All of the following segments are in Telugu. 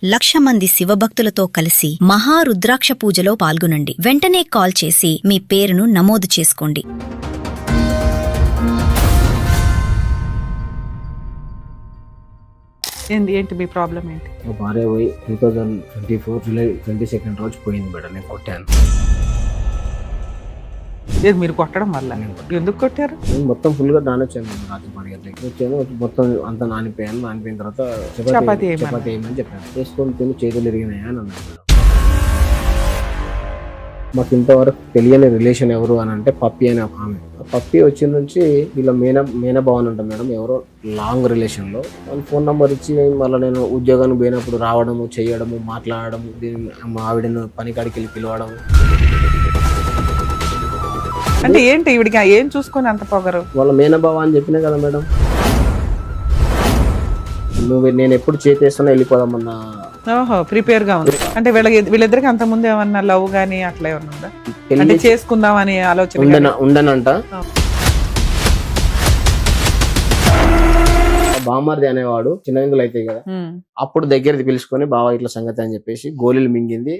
1,00,000 మంది శివభక్తులతో కలిసి మహారుద్రాక్ష పూజలో పాల్గొనండి. వెంటనే కాల్ చేసి మీ పేరును నమోదు చేసుకోండి. ఏంటి మీ ప్రాబ్లం ఏంటి? మా భార్య పోయి 2024 జూలై 22 రోజు పోయింది మేడం. నేను కొట్టాను. లేదు మీరు కొట్టడం వల్ల. ఎందుకు కొట్టారు? నేను మొత్తం ఫుల్ గా నానొచ్చాను మేడం. రాత్రి 10 గంటలకి వచ్చాను. మొత్తం అంతా నానిపోయాను. నానిపోయిన తర్వాత చపాతీ ఏమని చెప్పాను. చేసుకొని తిని చేతులు ఇరిగినాయా అని అన్నాడు మేడం. మాకు ఇంతవరకు తెలియని రిలేషన్ ఎవరు అని అంటే పప్పి అని ఆమె. పప్పి వచ్చిన నుంచి వీళ్ళ మేనభావన్ అంట మేడం. ఎవరో లాంగ్ రిలేషన్ లో వాళ్ళ ఫోన్ నంబర్ ఇచ్చి మళ్ళీ నేను ఉద్యోగానికి పోయినప్పుడు రావడము, చేయడము, మాట్లాడము, మా ఆవిడను పనికాడికి వెళ్ళి పిలవడం. అంటే ఏంటి ఈవిడికి ఏం చూసుకొని అంత పొగరు? వాళ్ళ మేనభావ అని చెప్పినా కదా మేడం. నేను ఎప్పుడు చేసేస్తున్నా వెళ్ళిపోదామన్నా. ఓహో, ప్రిపేర్ గా ఉంది. అంటే వీళ్ళిద్దరికి అంత ముందు ఏమన్నా లవ్ గానీ అట్లా ఏమన్నా ఉందా? అంటే చేసుకుందాం అని ఆలోచన ఉండనంట. బామ్మర్ది అనేవాడు చిన్నవిందులు అవుతాయి కదా, అప్పుడు దగ్గరది పిలుచుకొని బావ ఇట్లా సంగతి అని చెప్పేసి గోళీలు మింగింది.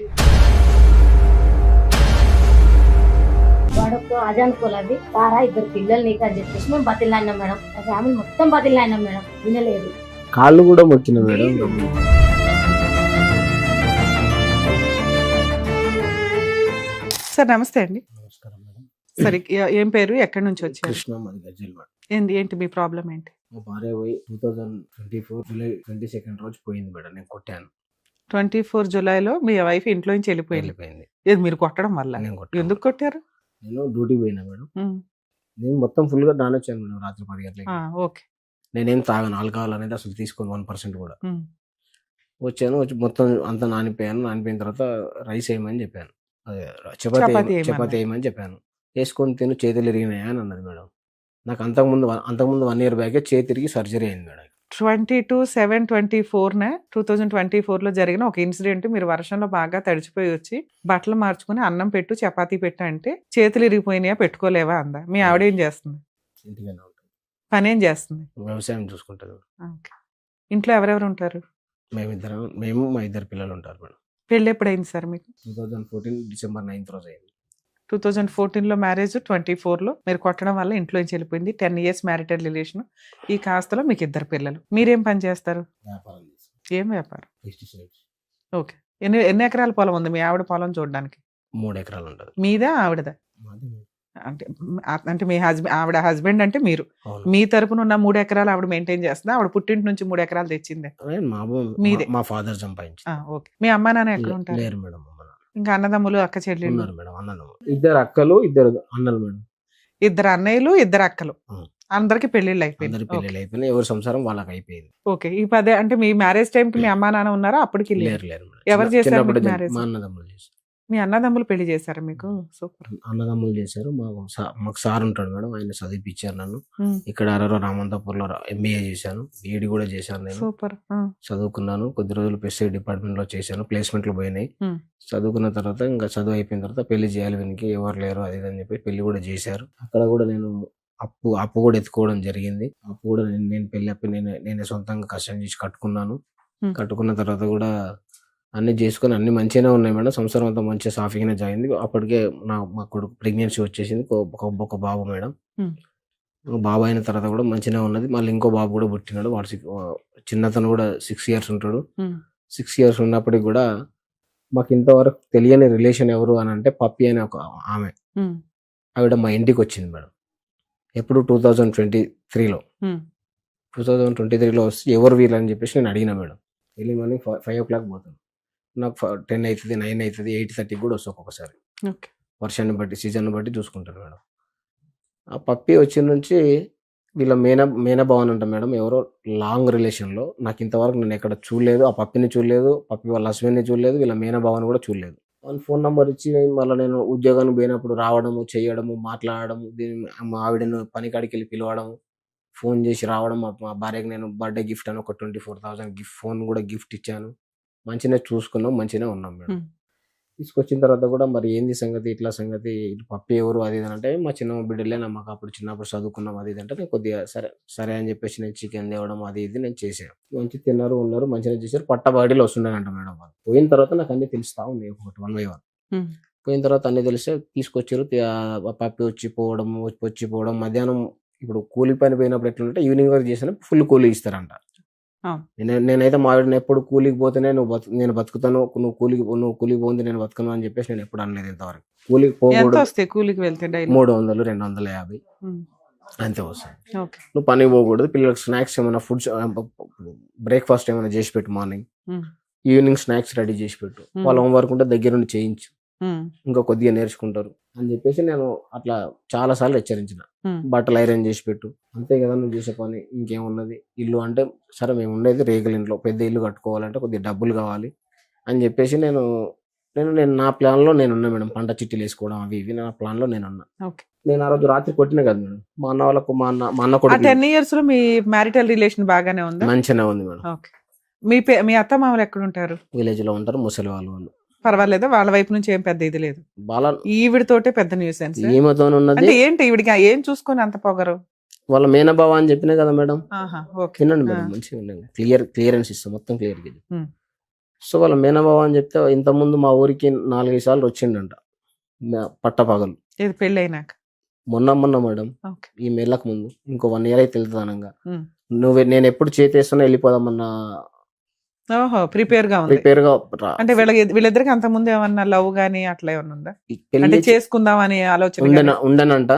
వాడొక్క అజానుకోలేదు సారా, 2 పిల్లలు నీకు అని చెప్పేసి మేము బతిలాడినాం మేడం. ఫ్యామిలీ మొత్తం బతిలాడినాం మేడం. వినలేదు. కాళ్ళు కూడా మొక్కిన మేడం. సార్ నమస్తే అండి. నమస్కారం మేడం. సరే, ఏం పేరు, ఎక్కడి నుంచి వచ్చారు? కృష్ణ, మాది గజ్వేల్. ఏంటి మీ ప్రాబ్లం ఏంటి? మా భార్య పోయి 2024 జూలై 22 రోజు పోయింది మేడం. నేను కొట్టాను. 24 జూలైలో మీ వైఫ్ ఇంట్లో నుంచి వెళ్ళిపోయింది. ఏది మీరు కొట్టడం వల్ల? ఎందుకు కొట్టారు? నేను డ్యూటీ పోయినా మేడం. నేను మొత్తం ఫుల్ గా నానొచ్చాను మేడం. రాత్రి 10 గంటలకి. ఓకే. నేనేం తాగాను, ఆల్కహాల్ అనేది అసలు తీసుకోను 1% కూడా. వచ్చాను, వచ్చి మొత్తం అంతా నానిపోయాను. నానిపోయిన తర్వాత రైస్ వేయమని చెప్పాను. అదే చపాతీ వేయమని చెప్పాను. వేసుకొని తిని చేతులు ఇరిగినాయా అని అన్నది మేడం. నాకు అంతకుముందు 1 ఇయర్ బ్యాకే చేతి తిరిగి సర్జరీ అయింది మేడం. 2024లో జరిగిన ఒక ఇన్సిడెంట్. మీరు వర్షంలో బాగా తడిచిపోయి వచ్చి బట్టలు మార్చుకుని అన్నం పెట్టు, చపాతీ పెట్టు అంటే చేతులు ఇరిగిపోయినాయా, పెట్టుకోలేవా అందా. మీ ఆవిడ ఏం చేస్తుంది? ఇంటిగానే ఉంటుంది. పని ఏం చేస్తుంది? వ్యవసాయం చూసుకుంటారు. ఇంట్లో ఎవరెవరు ఉంటారు? మేము మా 2 పిల్లలు ఉంటారు మేడం. పెళ్ళి ఎప్పుడైంది సార్ మీకు? 2014 డిసెంబర్ 9 రోజు అయింది. 2014లో మ్యారేజ్, 24లో మీరు కొట్టడం వల్ల ఇంట్లో నుంచి వెళ్ళిపోయింది. 10 years మ్యారిటల్ రిలేషన్. ఈ కాస్తలో మీకు 2 పిల్లలు. మీరేం పని చేస్తారు? వ్యాపారం చేస్తాం. ఏం వ్యాపారం? పెస్టిసైడ్స్. ఓకే. ఎన్ని ఎకరాల పొలం ఉంది మీ ఆవిడ పొలం చూడడానికి? 3 ఎకరాలు ఉంటుంది. మీదా ఆవిడదా? అంటే మీ ఆవిడ హస్బెండ్ అంటే మీరు, మీ తరపున ఉన్న 3 ఎకరాలు ఆవిడ మెయింటైన్ చేస్తుందా? ఆవిడ పుట్టింటి నుంచి 3 ఎకరాలు తెచ్చిందే? మీదే. మా ఫాదర్ సంపాదించి. ఓకే. మీ అమ్మా నాన్న ఎక్కడ ఉంటారు? లేరు మేడం. ఇంకా అన్నదమ్ములు, అక్క చెల్లెళ్ళు ఉన్నారు మేడం. అన్నదమ్ములు 2 అక్కలు, 2 అన్నలు మేడం. 2 అన్నయ్యలు, 2 అక్కలు. అందరికి పెళ్లిళ్ళు అయిపోయింది. ఎవరి సంసారం వాళ్ళకి అయిపోయింది. ఓకే. ఈ 10 అంటే మీ మ్యారేజ్ టైం కి మీ అమ్మా నాన్న ఉన్నారా? అప్పటికి లేరు. ఎవరు చేశారు మ్యారేజ్? మా అన్నదమ్ములు చేశారు. మీ అన్నదమ్ములు పెళ్లి చేశారు మీకు? సూపర్. అన్నదమ్ములు చేశారు. మాకు సార్ ఉంటాడు మేడం, ఆయన చదివిపించారు నన్ను. ఇక్కడ రామంతపూర్లో MBA చేశాను, BEd కూడా చేశాను. నేను సూపర్ చదువుకున్నాను. కొద్ది రోజులు పెస్టిసైడ్ డిపార్ట్మెంట్ లో చేశాను. ప్లేస్మెంట్లు పోయినాయి. చదువుకున్న తర్వాత ఇంకా చదువు అయిపోయిన తర్వాత పెళ్లి చేయాలి, వీనికి ఎవరు లేరు అది అని చెప్పి పెళ్లి కూడా చేశారు. అక్కడ కూడా నేను అప్పు కూడా ఎత్తుకోవడం జరిగింది. అప్పు కూడా నేను పెళ్లి అప్పు నేనే సొంతంగా కష్టం చేసి కట్టుకున్నాను. కట్టుకున్న తర్వాత కూడా అన్ని చేసుకుని అన్ని మంచిగానే ఉన్నాయి మేడం. సంవత్సరం అంతా మంచిగా సాఫీగానే జరిగింది. అప్పటికే మా కొడుకు ప్రెగ్నెన్సీ వచ్చేసింది. ఒక బాబు మేడం. బాబు అయిన తర్వాత కూడా మంచిగానే ఉన్నది. మళ్ళీ ఇంకో బాబు కూడా పుట్టినాడు. వాడు చిన్నతను కూడా 6 years ఉంటాడు. 6 years ఉన్నప్పటికి కూడా మాకు ఇంతవరకు తెలియని రిలేషన్ ఎవరు అని అంటే పప్పి అని ఒక ఆమె. ఆవిడ మా ఇంటికి వచ్చింది మేడం. ఎప్పుడు 2023లో. 2023లో వస్తే ఎవరు వీళ్ళని చెప్పేసి నేను అడిగిన మేడం. ఎర్లీ మార్నింగ్ 5 o'clock పోతాను. నాకు 10 అవుతుంది, 9 అవుతుంది, 8:30 కూడా వస్తుంది ఒక్కొక్కసారి. వర్షాన్ని బట్టి, సీజన్ బట్టి చూసుకుంటాను మేడం. ఆ పప్పి వచ్చిన నుంచి వీళ్ళ మేనభావన్ అంట మేడం. ఎవరో లాంగ్ రిలేషన్లో. నాకు ఇంతవరకు నేను ఎక్కడ చూడలేదు. ఆ పప్పిని చూడలేదు, పప్పి వాళ్ళ హస్బెండ్ని చూడలేదు, వీళ్ళ మేనభావన్ కూడా చూడలేదు. వాళ్ళ ఫోన్ నంబర్ ఇచ్చి మళ్ళీ నేను ఉద్యోగానికి పోయినప్పుడు రావడము, చేయడము, మాట్లాడము, మా ఆవిడను పనికాడికి వెళ్ళి పిలవడము, ఫోన్ చేసి రావడం. మా భార్యకి నేను బర్త్డే గిఫ్ట్ అని ఒక 24,000 ఫోన్ కూడా గిఫ్ట్ ఇచ్చాను. మంచిగా చూసుకున్నాం, మంచిగానే ఉన్నాం మేడం. తీసుకొచ్చిన తర్వాత కూడా మరి ఏంది సంగతి ఇట్లా సంగతి ఇటు పప్పి ఎవరు అది ఇది అని అంటే మా చిన్న బిడ్డలే మాకు అప్పుడు చిన్నప్పుడు చదువుకున్నాం అది ఇది అంటే నేను కొద్దిగా సరే సరే అని చెప్పేసి నేను చికెన్ తేవడం అది ఇది నేను చేశాను. మంచి తిన్నారు ఉన్నారు మంచిగా చేశారు. పట్టబాడీలో వస్తుండేనంట మేడం వాళ్ళు. పోయిన తర్వాత నాకు అన్ని తెలుస్తా ఉంది ఒకటి 1 by 1. పోయిన తర్వాత అన్ని తెలిస్తే తీసుకొచ్చారు. పప్పి వచ్చి పోవడం మధ్యాహ్నం ఇప్పుడు కూలి పని పోయినప్పుడు ఎట్లుంటే ఈవినింగ్ వరకు చేసిన ఫుల్ కూలీ ఇస్తారంట. నేనైతే మా ఆవిడని ఎప్పుడు కూలికి పోతేనే నేను బతుకుతాను, నువ్వు కూలికి పోంది నేను బతుకును అని చెప్పేసి నేను ఎప్పుడు అనలేదు ఇంతవరకు. కూలికి పోకూడదు, కూలికి వెళ్తే 300 250 అంతే వస్తుంది. నువ్వు పనికి పోకూడదు, పిల్లలకు స్నాక్స్ ఏమైనా ఫుడ్స్ బ్రేక్ఫాస్ట్ ఏమైనా చేసి పెట్టు, మార్నింగ్ ఈవినింగ్ స్నాక్స్ రెడీ చేసి పెట్టు, వాళ్ళ హోంవర్క్ ఉంటే దగ్గరుండి చేయించు, ఇంకా కొద్దిగా నేర్చుకుంటారు అని చెప్పేసి నేను అట్లా చాలా సార్లు హెచ్చరించిన. బట్టలు ఐరన్ చేసి పెట్టు, అంతే కదా నువ్వు చేసే పని, ఇంకేమున్నది. ఇల్లు అంటే సరే మేము ఉండేది రేగుల ఇంట్లో, పెద్ద ఇల్లు కట్టుకోవాలంటే కొద్దిగా డబ్బులు కావాలి అని చెప్పేసి నేను నా ప్లాన్ లో నేనున్నా మేడం. పంట చిట్టీలు వేసుకోవడం అవి ఇవి నా ప్లాన్ లో నేనున్నా. నేను ఆ రోజు రాత్రి కొట్టినా కదా మేడం మా అన్న వాళ్ళకు. మా అన్న కూడా 10 years లో మీ మ్యారిటల్ రిలేషన్ బాగానే ఉంది, మంచిగానే ఉంది మేడం. మీ అత్త మామలు ఎక్కడ ఉంటారు? విలేజ్ లో ఉంటారు, ముసలి వాళ్ళు. పర్వాలేదా? వాళ్ళ వైపు నుంచి ఏం పెద్ద ఇది లేదు? ఈవిడతోటే పెద్ద న్యూసెన్స్. ఈమెతో ఉన్నది ఏంటి ఈవిడికి ఏం చూసుకొని అంత పొగరు? వాళ్ళ మేనబావ అని చెప్పినా కదా మేడం. తినండి మేడం, మంచిగా క్లియరెన్స్ ఇస్తాం మొత్తం క్లియర్ గా. సో వాళ్ళ మేనబావ అని చెప్తే ఇంతకుముందు మా ఊరికి 4-5 సార్లు వచ్చిండంట పట్టపగలు. పెళ్ళి అయినాక? మొన్న మేడం, ఈ మేళ్ళకు ముందు ఇంకో 1 year అయితే వెళ్తానంగా. నేను ఎప్పుడు చేతేస్తున్నా వెళ్ళిపోదామన్నా ప్రిపేర్ గా అంటే వీళ్ళిద్దరికి అంత ముందు ఏమన్నా లవ్ గానీ అట్లా ఏమన్నా ఉందా? అంటే చేసుకుందామని ఆలోచన ఉండనంట,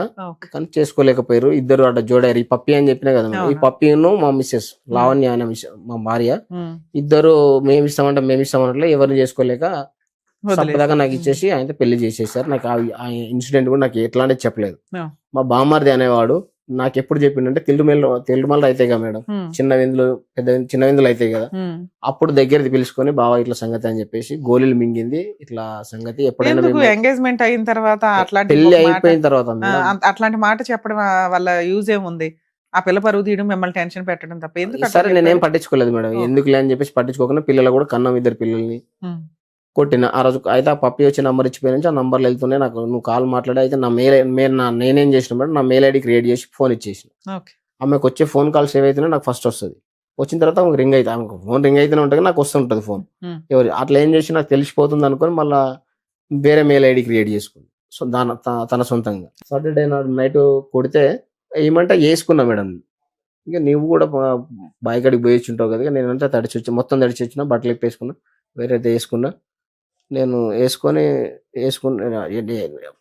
కానీ చేసుకోలేకపోయారు. ఇద్దరు అట్లా జోడారు. ఈ పప్పి అని చెప్పినా కదా, ఈ పప్పిను మా మిస్సెస్ లావణ్య అనే మా భార్య ఇద్దరు మేమిస్తామంటే ఎవరిని చేసుకోలేక దాకా నాకు ఇచ్చేసి ఆయన పెళ్లి చేసేసారు. నాకు ఆ ఇన్సిడెంట్ కూడా నాకు ఎట్లాంటి చెప్పలేదు. మా బామ్మర్ది అనేవాడు నాకు ఎప్పుడు చెప్పిండంటే తిల్లుమల్ల అవుతాయి కదా మేడం, చిన్న విందులు అవుతాయి కదా, అప్పుడు దగ్గరది పిలుచుకొని బావా ఇట్లా సంగతి అని చెప్పేసి గోళీలు మింగింది ఇట్లా సంగతి. ఎప్పుడైనా ఎంగేజ్మెంట్ అయిన తర్వాత పెళ్లి అయిపోయిన తర్వాత అట్లాంటి మాట చెప్పడం వల్ల యూజ్ ఏముంది? ఆ పిల్ల పరువు తీయడం, మిమ్మల్ని టెన్షన్ పెట్టడం తప్ప ఎందుకు? సరే నేనేం పట్టించుకోలేదు మేడం, ఎందుకులే అని చెప్పేసి పట్టించుకోకుండా పిల్లలు కూడా కన్నాం, 2 పిల్లల్ని కొట్టిన. ఆ రోజు అయితే ఆ పప్పి వచ్చి నంబర్ ఇచ్చిపోయి నుంచి ఆ నంబర్లు వెళ్తున్నాయి. నాకు నువ్వు కాల్ మాట్లాడి అయితే నేనేం చేసిన మేడం, నా మెయిల్ ఐడి క్రియేట్ చేసి ఫోన్ ఇచ్చేసిన. ఆమెకు వచ్చే ఫోన్ కాల్స్ ఏవైతే నాకు ఫస్ట్ వస్తుంది, వచ్చిన తర్వాత ఆమెకు రింగ్ అయితే ఆమెకు ఫోన్ రింగ్ అయితేనే ఉంటుంది, నాకు వస్తుంటుంది ఫోన్. ఎవరు అట్లా ఏం చేసి నాకు తెలిసిపోతుంది అనుకొని మళ్ళీ వేరే మెయిల్ ఐడి క్రియేట్ చేసుకుంది. సో తన సొంతంగా సాటర్డే నాడు నైట్ కొడితే ఏమంటే వేసుకున్నా మేడం. ఇక నువ్వు కూడా బాయ్ కాడికి పోయి ఉంటావు కదా, నేనంటే మొత్తం తడిచి వచ్చిన, బట్టలు వేసుకున్నా, వేరైతే వేసుకున్నా. నేను వేసుకొని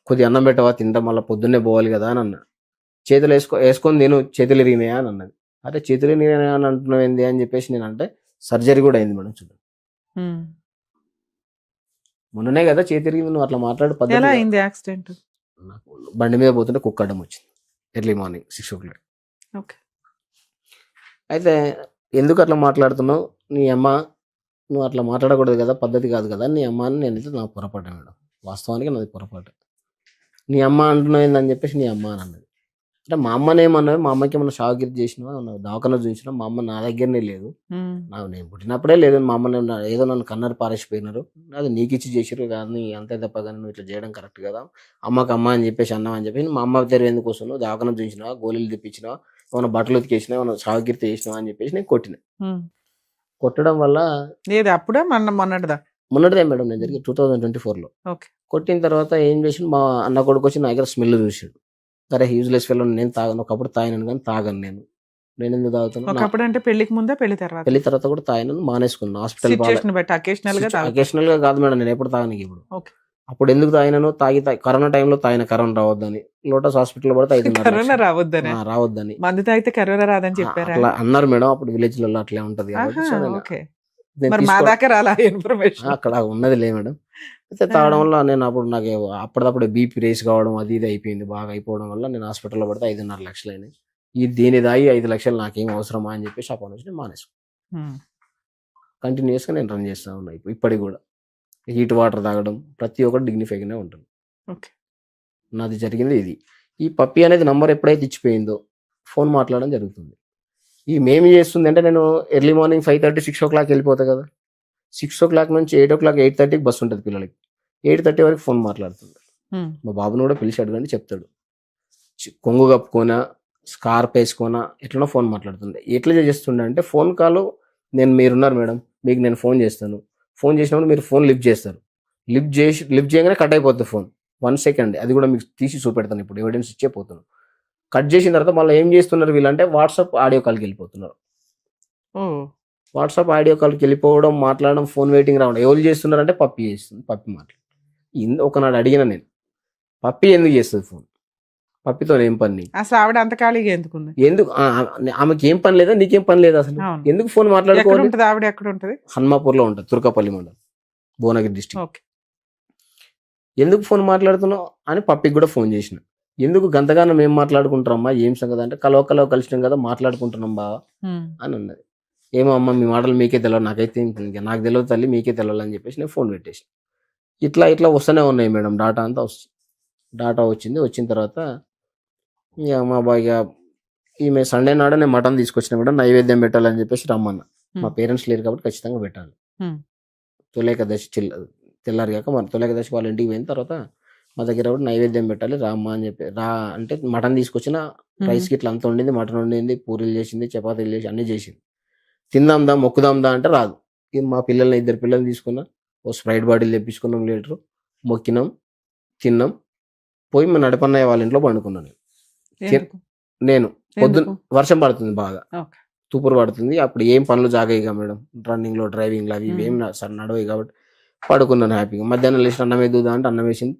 కొద్దిగా అన్నం పెట్టవా తింటా, మళ్ళీ పొద్దున్నే పోవాలి కదా అని అన్నా. చేతులు వేసుకొని నేను చేతులు ఇరిగినాయా అని అన్నది. అరే చేతులు ఇరిగినాయా అని అంటున్నావు ఏంది అని చెప్పేసి నేను అంటే సర్జరీ కూడా అయింది మేడం. చూడండి మొన్ననే కదా చేతి ఇరిగింది, నువ్వు అట్లా మాట్లాడు పద్ధతి. యాక్సిడెంట్ నాకు బండి మీద పోతుంటే కుక్క అడ్డం వచ్చింది ఎర్లీ మార్నింగ్ 6 o'clock. అయితే ఎందుకు అట్లా మాట్లాడుతున్నావు, నీ అమ్మ నువ్వు అట్లా మాట్లాడకూడదు కదా, పద్ధతి కాదు కదా, నీ అమ్మ అని నేనైతే నాకు పొరపాటు మేడం. వాస్తవానికి నాది పొరపాటు. నీ అమ్మ అంటున్నావు ఏందని చెప్పేసి నీ అమ్మ అని అన్నది. అంటే మా అమ్మని ఏమన్నావు, మా అమ్మకి ఏమన్నా షాగిరి చేసినా, దవాఖాన చూసినా, మా అమ్మ నా దగ్గరనే లేదు, నేను పుట్టినప్పుడే లేదు. మా అమ్మ ఏదో నన్ను కన్నర్ పారేసిపోయినారు, అది నీకు ఇచ్చి చేసిరు కానీ అంతే తప్ప కానీ నువ్వు ఇట్లా చేయడం కరెక్ట్ కదా, అమ్మకి అమ్మ అని చెప్పేసి అన్నావు అని చెప్పి మా అమ్మ తెరు ఎందుకు వస్తున్నావు, దవాఖాన చూసినావా, గోళీలు తెప్పించినావా, ఏమైనా బట్టలు ఉతికేసినా, ఏమైనా షాగిరి చేసినావా అని చెప్పేసి నేను కొట్టిన. కొట్టడం వల్ల అప్పుడే మొన్నటిదే మేడం, నేను జరిగి 2024లో కొట్టిన తర్వాత ఏం చేసి మా అన్న కొడుకు వచ్చి నా దగ్గర స్మెల్ చూసాడు. సరే యూజ్లెస్ ఫెలో నేను తాగను, ఒకప్పుడు తాగినాను కానీ తాగను నేను ఎందుకు తాగుతాను. అంటే పెళ్లికి ముందే పెళ్లి తర్వాత కూడా తాగినాను, మానేసుకున్నాను. హాస్పిటల్ అకేషనల్ గా కాదు మేడం, నేను ఎప్పుడు తాగను. ఇప్పుడు అప్పుడు ఎందుకు తాగినాను, కరోనా టైంలో కరోనా రావద్దని లోటస్ హాస్పిటల్ పడితే 5 రావద్దని మందు తాగితే కరోనా రాదని చెప్పారు అట్లా అన్నారు మేడం. అప్పుడు విలేజ్ లలో అట్లా ఉంటది అక్కడ ఉన్నది లే మేడం. అయితే తాగడం వల్ల నేను నాకు అప్పటిదప్పుడు బీపీ రేస్ కావడం అది ఇది అయిపోయింది, బాగా అయిపోవడం వల్ల నేను హాస్పిటల్లో పడితే 5.5 లక్షలు అయినాయి. దీని దాగి 5 లక్షలు నాకేం అవసరమా అని చెప్పేసి అప్పటి నుంచి నేను మానేసుకున్నాను. కంటిన్యూస్ గా నేను రన్ చేస్తా ఉన్నా ఇప్పటికి కూడా. హీట్ వాటర్ తాగడం ప్రతి ఒక్కటి డిగ్నిఫైగానే ఉంటుంది. నాది జరిగింది ఇది. ఈ పప్పి అనేది నంబర్ ఎప్పుడైతే ఇచ్చిపోయిందో ఫోన్ మాట్లాడడం జరుగుతుంది. మేమేం చేస్తుంది అంటే, నేను ఎర్లీ మార్నింగ్ 5:30 6 o'clock వెళ్ళిపోతా కదా, 6 o'clock నుంచి 8 o'clock 8:30కి బస్సు ఉంటుంది పిల్లలకి. 8:30 వరకు ఫోన్ మాట్లాడుతుంది. ఉమ్, మా బాబుని కూడా పిలిచి అడగండి చెప్తాడు. కొంగు కప్పుకోనా, స్కార్ప్ వేసుకోనా, ఎట్లనో ఫోన్ మాట్లాడుతుండే. ఎట్లా చేస్తుండే అంటే ఫోన్ కాల్ మీరున్నారు మేడం, మీకు నేను ఫోన్ చేస్తాను, ఫోన్ చేసినప్పుడు మీరు ఫోన్ లిఫ్ట్ చేస్తారు, లిఫ్ట్ చేయగానే కట్ అయిపోతుంది ఫోన్. 1 సెకండ్, అది కూడా మీకు తీసి చూపెడతాను, ఇప్పుడు ఎవిడెన్స్ ఇచ్చే పోతున్నాను. కట్ చేసిన తర్వాత మళ్ళీ ఏం చేస్తున్నారు వీళ్ళంటే వాట్సాప్ ఆడియో కాల్కి వెళ్ళిపోతున్నారు. ఓ వాట్సాప్ ఆడియో కాల్కి వెళ్ళిపోవడం, మాట్లాడడం, ఫోన్ వెయిటింగ్ రావడం. ఎవరు చేస్తున్నారంటే పప్పి చేస్తుంది, పప్పి మాట్లాడు. ఒకనాడు అడిగిన నేను, పప్పి ఎందుకు చేస్తుంది ఫోన్, పప్పితో ఏం పని నీకు? అసలు ఆవిడ అంత ఖాళీగా ఎందుకుంది? ఎందుకు ఆమెకి ఏం పని లేదా, నీకేం పని లేదా అసలు? అవును. ఎందుకు ఫోన్ ఎక్కడ మాట్లాడుకోవాలి? ఉంటది ఆవిడ, ఎక్కడ ఉంటది? హన్మాపూర్లో ఉంటుంది, తుర్కపల్లి మండలం, భువనగిరి డిస్ట్రిక్ట్. ఓకే. ఎందుకు ఫోన్ మాట్లాడుతున్నావు అని పప్పికి కూడా ఫోన్ చేసిన. ఎందుకు గంతగానం మేము మాట్లాడుకుంటారమ్మా, ఏం సంగతి అంటే కలవ కలిసినాం కదా మాట్లాడుకుంటున్నాం బావా ఉమ్, అని అన్నది. ఏమో అమ్మ మీ మాటలు మీకే తెలియదు, నాకైతే ఇంకా నాకు తెలియదు తల్లి, మీకే తెలియాలి అని చెప్పేసి నేను ఫోన్ పెట్టేసి. ఇట్లా వస్తూనే ఉన్నాయి మేడం, డాటా అంతా వస్తుంది. డాటా వచ్చిన తర్వాత ఇక మా బాగా ఈమె సండే నాడు నేను మటన్ తీసుకొచ్చిన మేడం, నైవేద్యం పెట్టాలని చెప్పేసి రమ్మన్నా. మా పేరెంట్స్ లేరు కాబట్టి ఖచ్చితంగా పెట్టాలి. ఉమ్, తొలేకదశి తెల్లారిగాక మన తొలేకదశి వాళ్ళ ఇంటికి పోయిన తర్వాత మా దగ్గర కూడా నైవేద్యం పెట్టాలి రామ్మా అని చెప్పి అంటే మటన్ తీసుకొచ్చిన, రైస్కి ఇట్లా అంత వండింది, మటన్ వండింది, పూరీలు చేసింది, చపాతీలు చేసి అన్నీ చేసింది. తిందాందా మొక్కుదాందా అంటే రాదు. ఇది మా పిల్లల్ని 2 పిల్లల్ని తీసుకున్నా, ఓ స్ప్రైట్ బాటిల్ తెప్పించుకున్నాం, లీటరు మొక్కినాం, తిన్నాం, పోయి మా నడపన్నయ్య వాళ్ళ ఇంట్లో పండుకున్నాను. ఎందుకు? నేను పొద్దున్న ఎందుకు? వర్షం పడుతుంది బాగా, ఓకే. తుపురు పడుతుంది, అప్పుడు ఏం పనులు జాగాయిగా మేడం, రన్నింగ్లో డ్రైవింగ్లో అవి ఇవి ఏం నడవయి కాబట్టి పడుకున్నాను హ్యాపీగా. మధ్యాహ్నం లేచిన అన్నం వేద్దా అంటే అన్నం వేసింది,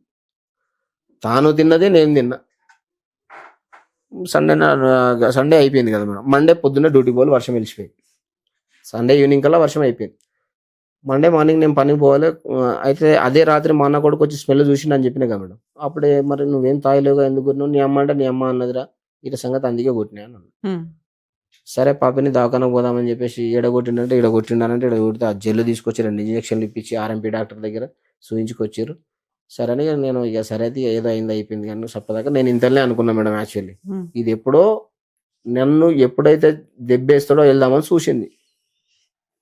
తాను తిన్నదే నేను తిన్నా. సండే అయిపోయింది కదా మేడం, మండే పొద్దున్న డ్యూటీ పోవాలి, వర్షం వెళ్ళిపోయింది. సండే ఈవినింగ్ కల్లా వర్షం అయిపోయింది. మండే మార్నింగ్ నేను పనికి పోవాలి. అయితే అదే రాత్రి మా అన్న కొడుకు వచ్చి స్మెల్ చూసిండు అని చెప్పినా కదా మేడం. అప్పుడే మరి నువ్వేం తాగలేవుగా, ఎందుకు కొట్టినావు, నీ అమ్మ అంటే నీ అమ్మ అన్నదిరా, ఇట్లా సంగతి అందుకే కొట్టినా అన్నాను. ఉమ్, సరే పాపని దవాఖానకు పోదామని చెప్పేసి ఈడగొట్టిండంటే ఈడగొట్టిండానంటే ఆ జెల్లు తీసుకొచ్చి 2 ఇంజక్షన్లు ఇప్పించి ఆర్ఎంపీ డాక్టర్ దగ్గర చూయించుకొచ్చారు. సరే అని నేను ఇక సరే అయితే ఏదో అయింది అయిపోయింది కానీ సప్పదాకా నేను ఇంతలే అనుకున్నా మేడం. యాక్చువల్లీ ఉమ్, ఇది ఎప్పుడో నన్ను ఎప్పుడైతే దెబ్బేస్తాడో వెళ్దామని చూసింది.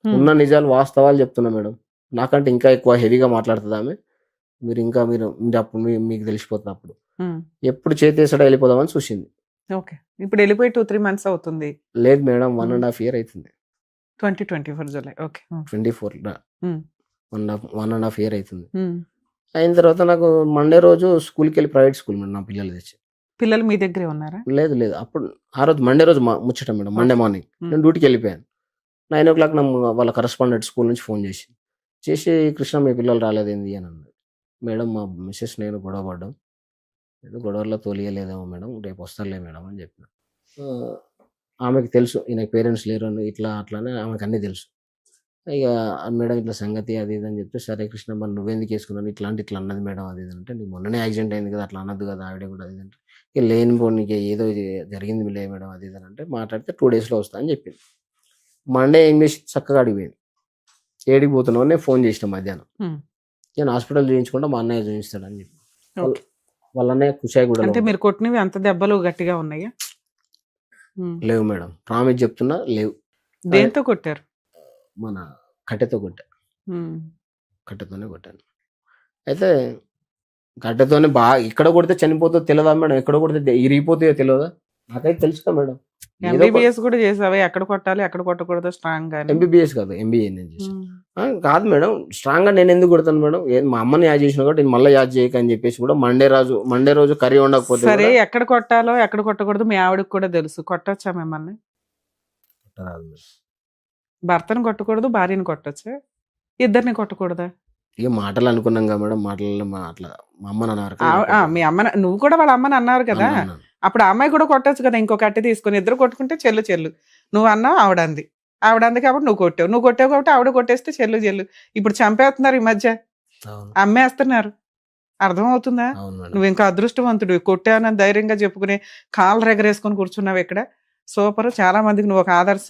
ఉన్న నిజాలు వాస్తవాలు చెప్తున్నా మేడం. నాకంటే ఇంకా ఎక్కువ హెవీగా మాట్లాడుతుంది ఆమె. మీరు అప్పుడు మీకు తెలిసిపోతుంది. అప్పుడు ఉమ్, ఎప్పుడు చేతేసాడో వెళ్ళిపోదామని చూసింది. ఓకే. ఇప్పుడు వెళ్ళిపోయి 2-3 months అవుతుంది. లేదు మేడం, 1.5 year అవుతుంది. 2024 జూలై. ఓకే. 24 ఉమ్, 1.5 year అవుతుంది. ఉమ్. అయిన తర్వాత నాకు మండే రోజు స్కూల్కి వెళ్ళి, ప్రైవేట్ స్కూల్ మేడం, నా పిల్లలు తెచ్చి. పిల్లలు మీ దగ్గరే ఉన్నారా? లేదు అప్పుడు ఆ రోజు మండే రోజు ముచ్చట మేడం. మండే మార్నింగ్ నేను డ్యూటీకి వెళ్ళిపోయాను. 9 o'clock వాళ్ళ కరస్పాండెంట్ స్కూల్ నుంచి ఫోన్ చేసి కృష్ణ మీ పిల్లలు రాలేదేంది అని అన్నాడు. మేడం మా మిస్సెస్ నేను గొడవ పడ్డాం, గొడవల్లో తోలియలేదేమో మేడం, రేపు వస్తారులే మేడం అని చెప్పిన. ఆమెకి తెలుసు ఈయనకి పేరెంట్స్ లేరు అని, ఇట్లా అట్లానే ఆమెకు అన్నీ తెలుసు. ఇక మేడం ఇట్లా సంగతి అది ఇది అని చెప్తే, సరే కృష్ణ మరి నువ్వెందుకు వేసుకున్నాను, ఇట్లా అన్నది మేడం అది ఇది అంటే, నీకు మొన్ననే యాక్సిడెంట్ అయింది కదా, అట్లా అన్నది కదా ఆవిడ కూడా అది అంటే, ఇక నీకు ఏదో జరిగింది లే మేడం అది ఇది అంటే మాట్లాడితే 2 daysలో వస్తా అని చెప్పింది. మండే ఏం చేసి చక్కగా అడిగిపోయింది. ఏడికి పోతున్నావు నేను ఫోన్ చేసిన మధ్యాహ్నం. నేను హాస్పిటల్ చూపించుకుంటా, మా అన్నయ్య చూపిస్తాడని చెప్పి. వాళ్ళ అన్నయ్య కుషాయి కూడా. అంటే మీరు కొట్టినవి అంత దెబ్బలు గట్టిగా ఉన్నాయా? లేవు మేడం, ప్రామిస్ చెప్తున్నా లేవు. దేంతో కొట్టారు? మన కట్టెతో కట్టెతోనే కొట్టాను. అయితే కట్టెతోనే బాగా ఇక్కడ కొడితే చనిపోతుందో తెలియదా మేడం, ఎక్కడ కొడితే ఇరిగిపోతాయో తెలియదా, నాకైతే తెలుసుదా మేడం. ఎంబీబీఎస్ కూడా చేసావా? ఎక్కడ కొట్టాలి ఎక్కడ కొట్టకూడదు స్ట్రాంగ్ గా? ఎంబీబీఎస్ కాదు, ఎంబీఏ నేను చేసాను. కాదు మేడం, స్ట్రాంగ్ గా నేను ఎందుకు కొడతాను మేడం, మా అమ్మని యాడ్ చేసిన కాబట్టి మళ్ళీ యాడ్ చేయక అని చెప్పేసి కూడా మండే రోజు కర్రీ ఉండకపోతే. సరే, ఎక్కడ కొట్టాలో ఎక్కడ కొట్టకూడదు మీ ఆవిడకి కూడా తెలుసు. కొట్టొచ్చా మిమ్మల్ని? భర్తను కొట్టకూడదు, భార్యను కొట్టొచ్చా? ఇద్దరిని కొట్టకూడదా? ఇక మాటలు అనుకున్నాం కదా మేడం, మాటలలో అట్లా మా అమ్మని అన్నారు. మీ అమ్మ, నువ్వు కూడా వాళ్ళ అమ్మని అన్నారు కదా, అప్పుడు ఆ అమ్మాయి కూడా కొట్టొచ్చు కదా. ఇంకో కట్టె తీసుకుని ఇద్దరు కొట్టుకుంటే చెల్లు. నువ్వు అన్నావు, ఆవిడ అంది కాబట్టి నువ్వు కొట్టావు కాబట్టి ఆవిడ కొట్టేస్తే చెల్లు. ఇప్పుడు చంపేస్తున్నారు ఈ మధ్య, అమ్మేస్తున్నారు. అర్థమవుతుందా? నువ్వు ఇంకా అదృష్టవంతుడు, కొట్టానని ధైర్యంగా చెప్పుకుని కాళ్ళు ఎగరేసుకొని కూర్చున్నావు ఇక్కడ. సూపర్, చాలా మందికి నువ్వు ఒక ఆదర్శ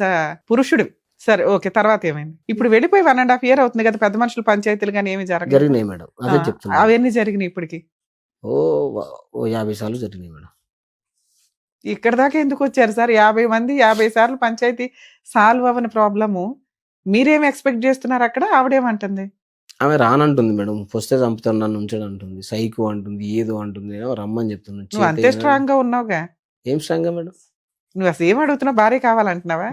పురుషుడు. సరే, ఓకే. తర్వాత ఏమైంది? ఇప్పుడు వెళ్ళిపోయి 1.5 year అవుతుంది కదా, పెద్ద మనుషులు పంచాయతీలు కానీ ఏమి జరిగినాయి మేడం. అదే చెప్తున్నా, అవన్నీ జరిగినాయి ఇప్పటికి. ఓ 50 సార్లు జరిగినాయి మేడం. ఇక్కడ దాకా ఎందుకు వచ్చారు సార్? 50 మంది 50 సార్లు పంచాయతీ సాల్వ్ అవ్వని ప్రాబ్లము మీరేం ఎక్స్పెక్ట్ చేస్తున్నారు అక్కడ? ఆవిడేమంటుంది? ఆమె రానంటుంది మేడం, వస్తే చంపుతాను నన్ను ఉంచడం అంటుంది, సైకో అంటుంది, ఏదో అంటుంది, ఏమో రమ్మని చెప్తున్నాను. నువ్వు అంతే స్ట్రాంగ్ గా ఉన్నావుగా. ఏం స్ట్రాంగ్ మేడం? నువ్వు అసలు ఏం అడుగుతున్నావు? భార్య కావాలంటున్నావా?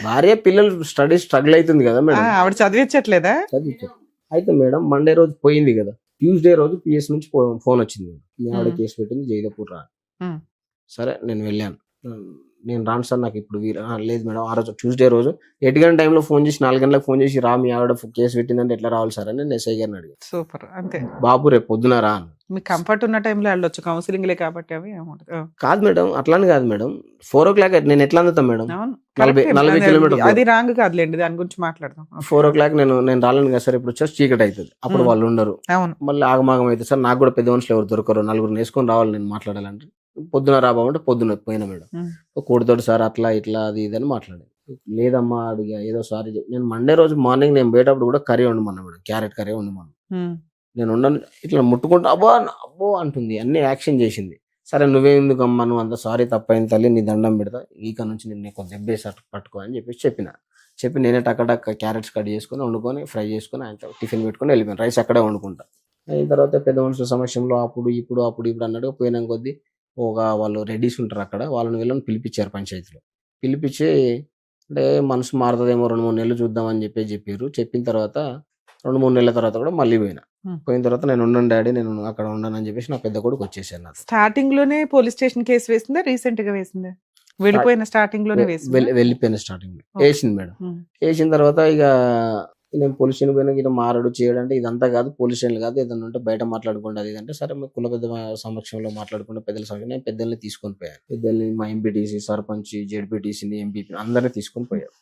భార్య పిల్లలు స్టడీ స్ట్రగుల్ అవుతుంది కదా మేడం. ఆవిడ చదివించట్లేదా? చదివించారు. అయితే మేడం మండే రోజు పోయింది కదా, ట్యూస్డే రోజు పిఎస్ నుంచి ఫోన్ వచ్చింది మేడం, మీ ఆవిడ కేసు పెట్టింది జైదపూర్ రా. సరే నేను వెళ్ళాను. నేను రాను సార్ నాకు ఇప్పుడు లేదు మేడం. ఆ రోజు ట్యూస్డే రోజు 8 గంటల టైంలో ఫోన్ చేసి 4 గంటలకు ఫోన్ చేసి రా మీ ఆవిడ కేసు పెట్టిందంటే ఎట్లా రావాలి సార్ అని నేను ఎస్ఐ గారిని అడిగాను. సూపర్. అంతే. బాబు రేపు పొద్దున రా అని. మీకు కంఫర్ట్ ఉన్న టైంలో వెళ్ళొచ్చు, కౌన్సిలింగ్లే కాబట్టి అవి కాదు మేడం, అట్లానే కాదు మేడం. 4 o'clock నేను ఎట్లా అందుతాను మేడం? 40 కిలోమీటర్ అది రాంగ్ కాదులేండి, దాని గురించి మాట్లాడదాం. 4 o'clock నేను రాలేను కదా సార్, ఇప్పుడు వచ్చేసి చీకటి అవుతుంది, అప్పుడు వాళ్ళు ఉండరు, మళ్ళీ ఆగమాగం అయితే సార్ నాకు కూడా పెద్ద మనుషులు ఎవరు దొరకరు, 4 వేసుకొని రావాలి నేను మాట్లాడాలంటే. పొద్దున రాబామంటే పొద్దున పోయినా మేడం. కోడితోటి సార్ అట్లా ఇట్లా అది ఇది అని మాట్లాడాను. లేదమ్మా అడిగా ఏదో సారీ నేను మండే రోజు మార్నింగ్ నేను పోయేటప్పుడు కూడా కర్రీ వండమన్నా మేడం, క్యారెట్ కర్రీ వండమన్నా. నేను ఉండను ఇట్లా ముట్టుకుంటా అబ్బో అబ్బో అంటుంది, అన్ని యాక్షన్ చేసింది. సరే నువ్వెందుకు అమ్మా నువ్వు అంత సారీ తప్పైంది తల్లి నీ దండం పెడతా, ఈక నుంచి నేను నీకు దెబ్బేసి పట్టుకో అని చెప్పి నేనే టక్క క్యారెట్స్ కట్ చేసుకొని వండుకొని ఫ్రై చేసుకొని ఆయన టిఫిన్ పెట్టుకొని వెళ్ళిపోయాను. రైస్ అక్కడే వండుకుంటా. అయిన తర్వాత పెద్ద మనుషుల సమక్షంలో అప్పుడు ఇప్పుడు అన్నట్టుగా పోయినా కొద్దీ వాళ్ళు రెడీస్ ఉంటారు అక్కడ, వాళ్ళని వీళ్ళని పిలిపించారు పంచాయతీలో. పిలిపించి అంటే మనసు మారుతుందేమో 2-3 నెలలు చూద్దామని చెప్పారు. చెప్పిన తర్వాత 2-3 నెలల తర్వాత కూడా మళ్ళీ పోయిన తర్వాత నేను ఉండను డాడీ, నేను అక్కడ ఉండను అని చెప్పేసి నా పెద్ద కొడుకు వచ్చేసాను. స్టార్టింగ్ లోనే పోలీస్ స్టేషన్ కేసు వేసిందా, రీసెంట్ గా వేసిందా? వెళ్ళిపోయిన స్టార్టింగ్ లోనే వెళ్ళిపోయిన స్టార్టింగ్ వేసింది మేడం. వేసిన తర్వాత ఇక నేను పోలీస్ స్టేషన్ పోయినా ఇక మారడు చేయడంటే ఇదంతా కాదు, పోలీస్ స్టేషన్ కాదు, ఏదన్నా ఉంటే బయట మాట్లాడుకోండి అది అంటే. సరే కుల పెద్ద సమక్షంలో మాట్లాడుకుంటే పెద్దల సమక్షంలో నేను పెద్దల్ని తీసుకొని పోయాను. పెద్దల్ని మా ఎంపీటీసీ, సర్పంచ్, జెడ్పీటీసీని, ఎంపీపీ అందరినీ తీసుకొని పోయారు.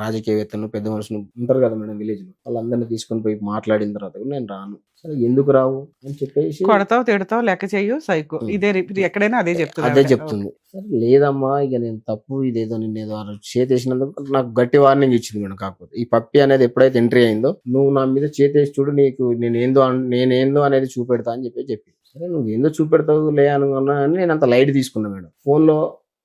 రాజకీయవేత్తలు, పెద్ద మనుషులు ఉంటారు కదా మేడం విలేజ్ లో, వాళ్ళందరినీ తీసుకొని పోయి మాట్లాడిన తర్వాత నేను రాను. సరే ఎందుకు రావు అని చెప్పేసి కొడతావు తిడతావు లెక్క చెయ్యు సైకో, ఇదే ఎక్కడైనా అదే చెప్తుంది. సరే లేదమ్మా ఇక నేను తప్పు, ఇదేదో నిన్నేదో చేసేసినందుకు నాకు గట్టి వార్నింగ్ ఇచ్చింది మేడం. కాకపోతే ఈ పప్పి అనేది ఎప్పుడైతే ఎంట్రీ అయిందో నువ్వు నా మీద చేసేసి చూడు, నీకు నేనేందో అనేది చూపెడతా అని చెప్పి సరే నువ్వు ఏందో చూపెడతావు లే అనుకున్నా అని నేను అంత లైట్ తీసుకున్నా మేడం. ఫోన్ లో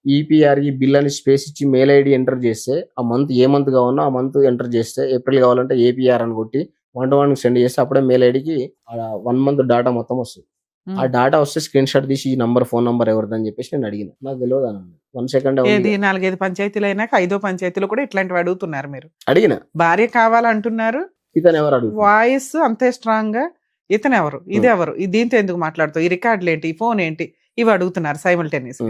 ఈపీఆర్ఈ బిల్ అని స్పేస్ ఇచ్చి మెయిల్ ఐడి ఎంటర్ చేస్తే ఆ మంత్ ఏ మంత్ కావాలో ఆ మంత్ ఎంటర్ చేస్తే, ఏప్రిల్ కావాలంటే ఏపీఆర్ అని కొట్టి 1 సెండ్ చేస్తే అప్పుడే మెయిల్ ఐడికి 1 month డేటా మొత్తం వస్తుంది. ఆ డేటా వస్తే స్క్రీన్ షాట్ తీసి ఈ ఫోన్ నంబర్ ఎవరిదని చెప్పేసి నేను అడిగిన. నాకు తెలియదు అన్న 1 second 4-5 పంచాయతీలు అయినాక 5వ పంచాయతీలో కూడా ఇట్లాంటివి అడుగుతున్నారు. మీరు అడిగిన భార్య కావాలంటున్నారు, ఇతను ఎవరు అడుగు వాయిస్ అంతే స్ట్రాంగ్ గా, ఇతను ఎవరు, ఇది ఎవరు, దీంతో ఎందుకు మాట్లాడుతావు, ఈ రికార్డులు ఏంటి, ఈ ఫోన్ ఏంటి, ఇవి అడుగుతున్నారు సైమల్టేనియస్.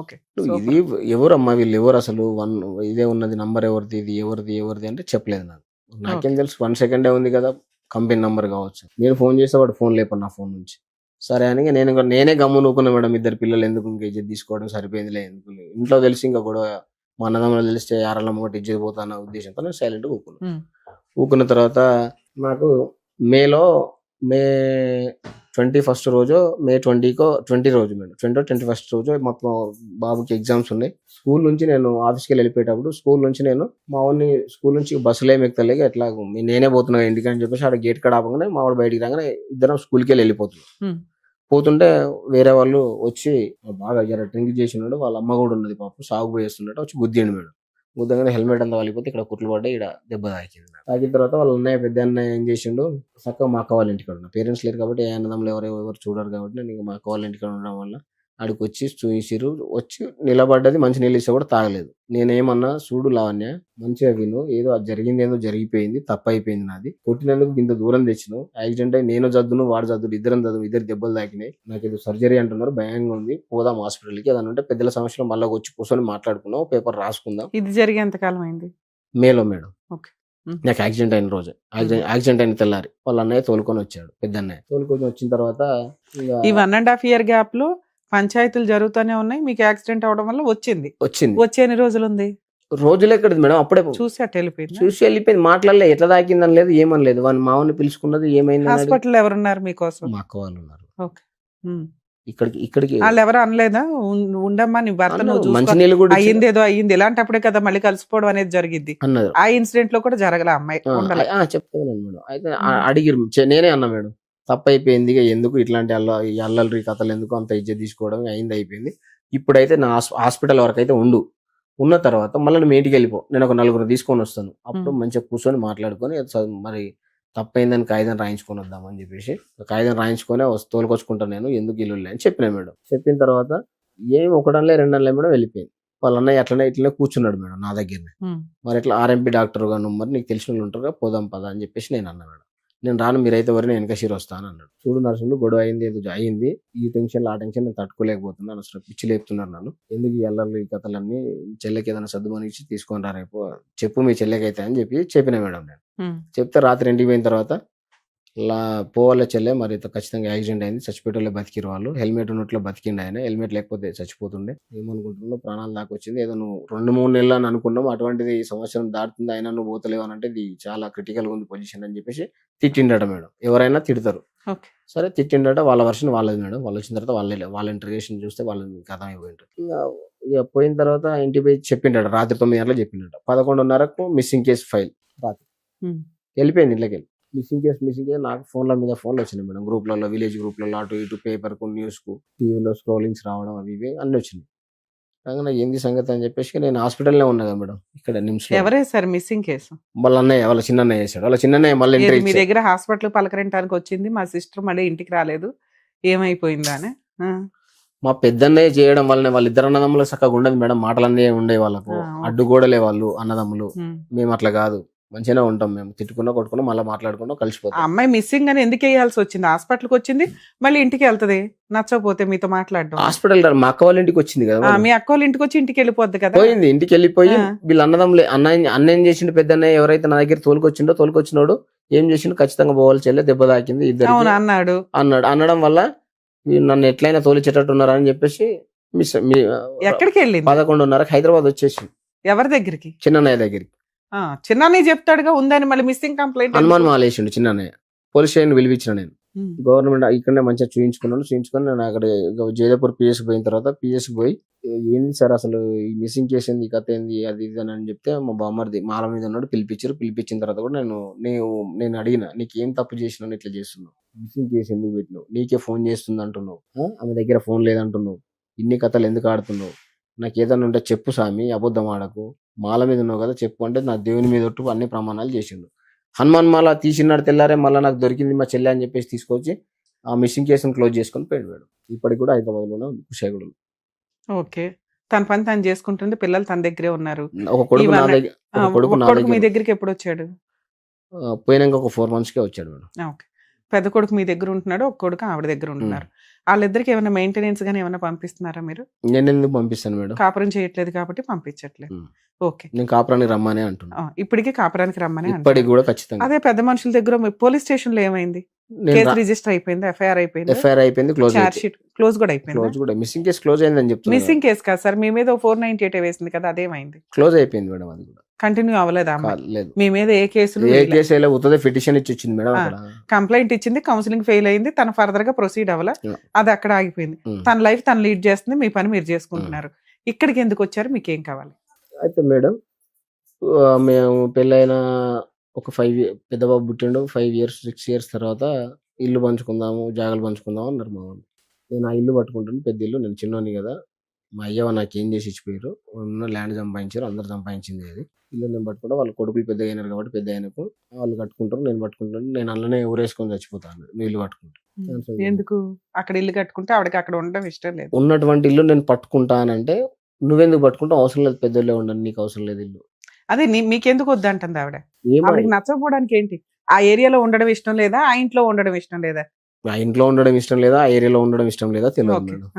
ఓకే ఇది ఎవరమ్మా వీళ్ళు ఎవరు అసలు, ఇదే ఉన్నది నంబర్ ఎవరిది, ఇది ఎవరిది అంటే చెప్పలేదు నాకు. నాకేం తెలుసు 1 second ఉంది కదా, కంపెనీ నంబర్ కావచ్చు. నేను ఫోన్ చేస్తే వాడు ఫోన్ లేపడు నా ఫోన్ నుంచి. సరే అని నేనే గమ్ము నూకున్నా మేడం. 2 పిల్లలు ఎందుకు ఇంకా ఇజ్జత్ తీసుకోవడం సరిపోయిందిలే, ఎందుకు ఇంట్లో తెలిసి ఇంకా గొడవ, మా అన్నదమ్ములు తెలిస్తే యారళ్ళమ్మ ఒకటి ఇజ్జత్ పోతా అన్న ఉద్దేశంతో నేను సైలెంట్గా ఊకున్న తర్వాత నాకు మే 21st రోజు, మే 20 రోజు మేడం, 21st రోజు మొత్తం బాబుకి ఎగ్జామ్స్ ఉన్నాయి. స్కూల్ నుంచి నేను ఆఫీస్కి వెళ్ళిపోయేటప్పుడు స్కూల్ నుంచి నేను మా వాడిని స్కూల్ నుంచి బస్సులో ఏమి ఎక్కుతలేక ఎట్లా నేనే పోతున్నా ఇంటికి అని చెప్పేసి ఆడ గేట్ కాడ ఆపగానే మా వాడు బయటికి రాగానే ఇద్దరం స్కూల్కి వెళ్ళిపోతున్నాం. పోతుంటే వేరే వాళ్ళు వచ్చి బాగా డ్రింక్ చేసినాడు, వాళ్ళ అమ్మ కూడా ఉన్నది పాపం, సాగు పోయేస్తున్నట్టు వచ్చి గుద్దిండు మేడం. గుద్దగానే హెల్మెట్ అంతా వాలిపోతే ఇక్కడ కుట్లు పడ్డాయి, ఇక్కడ దెబ్బ తాకింది. తాకిన తర్వాత వాళ్ళ అన్నయ్య పెద్ద అన్నయ్య ఏం చేసిండు, చక్కగా మా అక్క వాళ్ళ ఇంటికాడ ఉన్నా, పేరెంట్స్ లేరు కాబట్టి ఏ అన్నదమ్ములు ఎవరు చూడరు కాబట్టి నేను మా అక్క వాళ్ళ ఇంటికాడ ఉండడం వల్ల ఆడికి వచ్చి చూసిరు. వచ్చి నిలబడ్డది, మంచి నీళ్ళు ఇస్తే కూడా తాగలేదు. నేనేమన్నా చూడు లావణ్య మంచిగా విను, ఏదో అది జరిగింది, ఏదో జరిగిపోయింది, తప్పు అయిపోయింది నాది, కొట్టినందుకు ఇంత దూరం తెచ్చినావు, యాక్సిడెంట్ అయి నేను జద్దును వాడు జద్దుడు, ఇద్దరు దెబ్బలు తాకినాయి, నాకు ఏదో సర్జరీ అంటున్నారు, భయంగా ఉంది, పోదాం హాస్పిటల్కి, ఏదన్నా ఉంటే పెద్దల సమస్యలో మళ్ళీ వచ్చి కూర్చొని మాట్లాడుకుందాం, పేపర్ రాసుకుందాం. ఇది జరిగి ఎంత కాలం అయింది? మేలో మేడం. నాకు యాక్సిడెంట్ అయిన రోజు, యాక్సిడెంట్ అయిన తెల్లారి వాళ్ళ అన్నయ్య తోలుకొని వచ్చాడు. పెద్ద అన్నయ్య తోలుకొని వచ్చిన తర్వాత ఈ 1.5 year గ్యాప్ లో పంచాయతీలు జరుగుతూనే ఉన్నాయి, మీకు యాక్సిడెంట్ అవడం వల్ల వచ్చింది. వచ్చే ఎన్ని రోజులు ఉంది? రోజులు ఎక్కడిది మేడం, అప్పుడే చూసి వెళ్ళిపోయింది, మాట్లాడలేదు, ఎట్లా తాకిందని లేదు, ఏమని లేదు. వాళ్ళ మామని పిలుచుకున్నది, ఏమైంది, హాస్పిటల్ ఎవరున్నారు మీకోసం? మా అక్క వాళ్ళు ఉన్నారు. ఓకే, ఇక్కడికి వాళ్ళు ఎవరు అనలేదా ఉండమ్మా నీ భర్త మంచినీళ్ళు కూడా అయ్యింది, ఏదో అయ్యింది, ఇలాంటప్పుడే కదా మళ్ళీ కలిసిపోవడం అనేది జరిగింది అన్నారు. ఆ ఇన్సిడెంట్ లో కూడా జరగల అమ్మాయి చెప్తాను మేడం. అయితే అడిగిరు, నేనే అన్నా మేడం తప్పు అయిపోయింది, ఎందుకు ఇట్లాంటి అల్లరి కథలు ఎందుకు, అంత ఇజ్జత్ తీసుకోవడం అయింది, అయిపోయింది. ఇప్పుడైతే నా హాస్పిటల్ వరకు అయితే ఉన్న తర్వాత మళ్ళీ నువ్వు ఇంటికి వెళ్ళిపో, నేను ఒక 4 తీసుకొని వస్తాను, అప్పుడు మంచిగా కూర్చొని మాట్లాడుకొని మరి తప్పైందని కాగితం రాయించుకొని వద్దామని చెప్పేసి కాగితం రాయించుకొని తోలుకొచ్చుకుంటాను నేను, ఎందుకు ఇల్లు అని చెప్పిన మేడం. చెప్పిన తర్వాత ఏం ఒకటనలే రెండనలే మేడం వెళ్ళిపోయింది. వాళ్ళ అన్నయ్య ఇట్లనే కూర్చున్నాడు మేడం నా దగ్గరనే. మరి ఇట్లా ఆర్ఎంపీ డాక్టర్ గా నువ్వు, మరి నీకు తెలిసిన వాళ్ళు ఉంటారు పోదాం పదా అని చెప్పేసి నేను అన్నా మేడం. నేను రాను, మీరైతే వరకు నేను వెనక షీర్ వస్తాను అన్నాడు. చూడు నరసింహుడు, గొడవ అయింది, ఏదో అయింది, ఈ టెన్షన్ ఆ టెన్షన్ నేను తట్టుకోలేకపోతున్నాను, అసలు పిచ్చి లేపుతున్నారు నన్ను, ఎందుకు ఈ అల్లర్లు ఈ కథలన్నీ, చెల్లెకి ఏదైనా సర్దుమని ఇచ్చి తీసుకొని రా రేపు, చెప్పు మీ చెల్లెకైతే అని చెప్పిన మేడం నేను. చెప్తే రాత్రి ఇంటికి పోయిన తర్వాత పోవాలే చెల్లె, మరి ఖచ్చితంగా యాక్సిడెంట్ అయింది, చచ్చిపోయేటోళ్ళే బతికిరు వాళ్ళు, హెల్మెట్ ఉన్నట్లో బతికిండు ఆయన, హెల్మెట్ లేకపోతే చచ్చిపోతుండే, ఏమనుకుంటున్నావు ప్రాణాలు దాకా వచ్చింది, ఏదో నువ్వు 2-3 నెలలు అని అనుకున్నావు, అటువంటిది సంవత్సరం దాటుతుంది అయినా నువ్వు పోతలేవు అని అంటే ఇది చాలా క్రిటికల్ గా ఉంది పొజిషన్ అని చెప్పేసి తిట్టిండట మేడం. ఎవరైనా తిడతారు, సరే తిట్టిండట, వాళ్ళ వర్షన్ వాళ్ళది మేడం. వాళ్ళు వచ్చిన తర్వాత వాళ్ళ ఇంటర్వ్యూషన్ చూస్తే వాళ్ళని కథ అయిపోయింటారు. ఇక పోయిన తర్వాత ఇంటికి పోయి చెప్పిండట, రాత్రి 9 గంటలకు చెప్పిండట. 11:30కు మిస్సింగ్ కేసు ఫైల్ రాత్రి వెళ్ళిపోయింది ఇంట్లోకి వెళ్ళి. మిస్సింగ్ కేసు నాకు ఫోన్ల మీద ఫోన్లు వచ్చినాయి మేడం, గ్రూప్లలో, విలేజ్ గ్రూప్లలో, అటు ఇటు పేపర్కు, న్యూస్కు, టీవీలో స్క్రోలింగ్స్ రావడం అవి ఇవి అన్నీ వచ్చినాయి. కాగా ఏంది సంగతి అని చెప్పేసి నేను హాస్పిటల్లో ఉన్నా కదా మేడం, ఇక్కడ నిమ్స్. ఎవరే సార్ మిస్సింగ్ కేసు? వాళ్ళ అన్నయ్య, వాళ్ళ చిన్నయ్య చేశాడు. వాళ్ళ చిన్నయ్య మళ్ళీ మీ దగ్గర హాస్పిటల్ పలకరించడానికి వచ్చింది, మా సిస్టర్ మళ్ళీ ఇంటికి రాలేదు, ఏమైపోయిందా అని. మా పెద్దన్నయ్య చేయడం వల్లనే వాళ్ళిద్దరు అన్నదమ్ములు చక్కగా ఉండదు మేడం, మాటలన్నీ ఉండే వాళ్ళకు, అడ్డుగోడలే వాళ్ళు అన్నదమ్ములు. మేము అట్లా కాదు, మంచిగానే ఉంటాం, మేము తిట్టుకున్నా కొట్టుకున్నా మళ్ళీ మాట్లాడుకున్నా కలిసిపోతాం. అమ్మాయి మిస్సింగ్ అని ఎందుకు వేయాల్సి వచ్చింది? హాస్పిటల్కి వచ్చింది, మళ్ళీ ఇంటికి వెళ్తది, నచ్చకపోతే మీతో మాట్లాడడం. హాస్పిటల్ మా అక్క వాళ్ళ ఇంటికి వచ్చింది కదా, మీ అక్క వాళ్ళ ఇంటికి వచ్చి ఇంటికి వెళ్ళిపోద్ది కదా. పోయింది, ఇంటికి వెళ్ళిపోయి వీళ్ళ అన్నదమ్ములే, అన్న ఏం చేసిండు, పెద్దన్నయ్య ఎవరైతే నా దగ్గర తోలుకొచ్చినోడు ఏం చేసిండు, ఖచ్చితంగా పోవాలి చెల్లె, దెబ్బ తాకింది ఇద్దరు అన్నాడు. అనడం వల్ల నన్ను ఎట్లయినా తోలిచేటట్టు ఉన్నారా అని చెప్పేసి ఎక్కడికి వెళ్ళింది? 11:30కి హైదరాబాద్ వచ్చేసి. ఎవరి దగ్గరికి? చిన్నయ్య దగ్గరికి. చిన్నయ్య చెప్తాడుగా ఉందని, మళ్ళీ మిస్సింగ్ కంప్లైంట్ హనుమాన్ మాలేసిండు చిన్నయ్య. పోలీస్ స్టేషన్ పిలిపించిన నేను, గవర్నమెంట్ ఇక్కడనే మంచిగా చూపించుకొని నేను అక్కడ జైదపూర్ పిఎస్ పోయిన తర్వాత పిఎస్ పోయి, ఏంది సార్ అసలు ఈ మిస్సింగ్ కేసు ఏంది, ఈ కథ ఏంది, అది ఇది అని చెప్తే మా బామ్మర్ది మాల మీద ఉన్నాడు, పిలిపించిన తర్వాత కూడా నేను అడిగిన, నీకు ఏం తప్పు చేసినావు, ఇట్లా చేస్తున్నావు, మిస్సింగ్ కేసు ఎందుకు పెట్టినావు, నీకే ఫోన్ చేస్తుంది అంటున్నావు, ఆమె దగ్గర ఫోన్ లేదంటున్నావు, ఇన్ని కథలు ఎందుకు ఆడుతున్నావు, నాకు ఏదైనా ఉంటే చెప్పు స్వామి, అబద్ధం ఆడకు, మాల మీద ఉన్నావు కదా చెప్పు అంటే నా దేవుని మీద ఒట్టు అన్ని ప్రమాణాలు చేసిండు. హనుమాన్ మాల తీసినాడు, తెల్లారే మళ్ళీ నాకు దొరికింది మా చెల్లె అని చెప్పేసి తీసుకొచ్చి ఆ మిస్సింగ్ కేసును క్లోజ్ చేసుకొని పోయాడు. ఇప్పటికి కూడా హైదరాబాద్ లోనే ఉంది, కుషాయిగూడలో. ఓకే, తన పని తను చేసుకుంటుంది, పిల్లలు తన దగ్గరే ఉన్నారు. ఒక కొడుకు నా దగ్గర. మీ దగ్గరికి ఎప్పుడు వచ్చాడు? పోయినాక ఒక 4 months కే వచ్చాడు మేడం. ఓకే, పెద్ద కొడుకు మీ దగ్గర ఉంటున్నాడు, ఒక కొడుకు ఆవిడ దగ్గర ఉంటున్నారు. వాళ్ళిద్దరికి ఏమైనా మెయింటెనెన్స్ గానీ ఏమైనా పంపిస్తున్నారా మీరు? నేను ఎందుకు పంపిస్తాను మేడం, కాపురం చేయట్లేదు కాబట్టి పంపించట్లేదు. ఓకే, నేను కాపురానికి రమ్మనే అంటున్నా, ఇప్పటికీ కాపురానికి రమ్మని. ఇప్పటికి కూడా ఖచ్చితంగా. అదే పెద్ద మనుషుల దగ్గర పోలీస్ స్టేషన్ లో ఏమైంది? కేసు రిజిస్టర్ అయిపోయింది, ఎఫ్ఐఆర్ అయిపోయింది, చార్జ్ షీట్ క్లోజ్ కూడా అయిపోయింది. మిస్సింగ్ కేసు క్లోజ్ అయిందని చెప్తున్నా. మిస్సింగ్ కేసు కాదు సార్, మీ మీద 498 వేసింది కదా, అదేమైంది? క్లోజ్ అయిపోయింది మేడం, అది కూడా కంటిన్యూ అవ్వలేదా? లేదు, మీ మీద ఏ కేసు పిటిషన్ ఇచ్చి వచ్చింది మేడం, కంప్లైంట్ ఇచ్చింది, కౌన్సిలింగ్ ఫెయిల్ అయింది, తన ఫర్దర్ గా ప్రొసీడ్ అవ్వాల, అది అక్కడ ఆగిపోయింది. తన లైఫ్ తను లీడ్ చేస్తుంది, మీ పని మీరు చేసుకుంటున్నారు. ఇక్కడికి ఎందుకు వచ్చారు, మీకు ఏం కావాలి? అయితే మేడం, మేము పెళ్ళైన ఒక 5 పెద్ద బాబు పుట్టిండు, 5 years 6 years తర్వాత ఇల్లు పంచుకుందాము, జాగాలు పంచుకుందాము అన్నారు మా వాళ్ళు. నేను ఆ ఇల్లు పట్టుకుంటాను, పెద్ద ఇల్లు, నేను చిన్నోని కదా, మా అయ్యవ నాకు ఏం చేసి ఇచ్చిపోయారు, ఉన్న ల్యాండ్ సంపాదించారు, అందరు సంపాదించింది అది, ఇల్లు నేను పట్టుకుంటా, వాళ్ళ కొడుకులు పెద్దగా అయినారు కాబట్టి పెద్ద అయినకు వాళ్ళు కట్టుకుంటారు, నేను పట్టుకుంటాను, నేను అందులోనే ఊరేసుకొని చచ్చిపోతాను నువ్వు ఇల్లు పట్టుకుంటాను. ఎందుకు అక్కడ ఇల్లు కట్టుకుంటే ఆవిడకి అక్కడ ఉండడం ఇష్టం లేదు? ఉన్నటువంటి ఇల్లు నేను పట్టుకుంటానంటే నువ్వెందుకు పట్టుకుంటావు, అవసరం లేదు, పెద్దోళ్ళే ఉండండి, నీకు అవసరం లేదు ఇల్లు. అదే మీకెందుకు వద్దంటుంది ఆవిడ? ఆవిడకి నచ్చకపోవడానికి ఏంటి? ఆ ఏరియాలో ఉండడం ఇష్టం లేదా, ఆ ఇంట్లో ఉండడం ఇష్టం లేదా? ఆ ఇంట్లో ఉండడం ఇష్టం లేదా, ఆ ఏరియాలో ఉండడం ఇష్టం లేదా తెలియదు మేడం.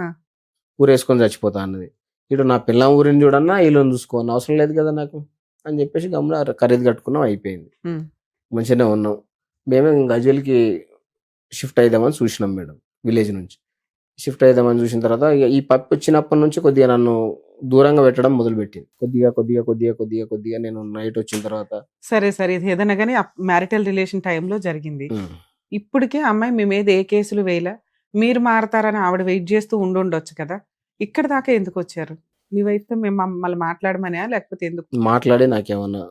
ఊరేసుకొని చచ్చిపోతా అన్నది. ఇటు నా పిల్లం ఊరిని చూడన్నా ఇల్లుని చూసుకోని అవసరం లేదు కదా నాకు అని చెప్పేసి గమ్మున ఖరీదు కట్టుకున్నాం, అయిపోయింది, మంచిగానే ఉన్నాం. మేమే గజ్వేల్కి షిఫ్ట్ అయిదామని చూసినాం మేడం, విలేజ్ నుంచి షిఫ్ట్ అయిదామని చూసిన తర్వాత ఈ పప్పు వచ్చినప్పటి నుంచి కొద్దిగా నన్ను దూరంగా పెట్టడం మొదలుపెట్టింది, కొద్దిగా నేను నైట్ వచ్చిన తర్వాత. సరే ఇది ఏదైనా కానీ మ్యారిటల్ రిలేషన్ టైంలో జరిగింది. ఇప్పటికే అమ్మాయి మీ మీద ఏ కేసులు వేయలా, మీరు మారతారని ఆవిడ వెయిట్ చేస్తూ ఉండొచ్చు కదా, ఇక్కడ దాకా ఎందుకు వచ్చారు? మీ వైఫ్ తో మేము మళ్ళీ మాట్లాడమనే, లేకపోతే ఎందుకు మాట్లాడి నాకేమన్నా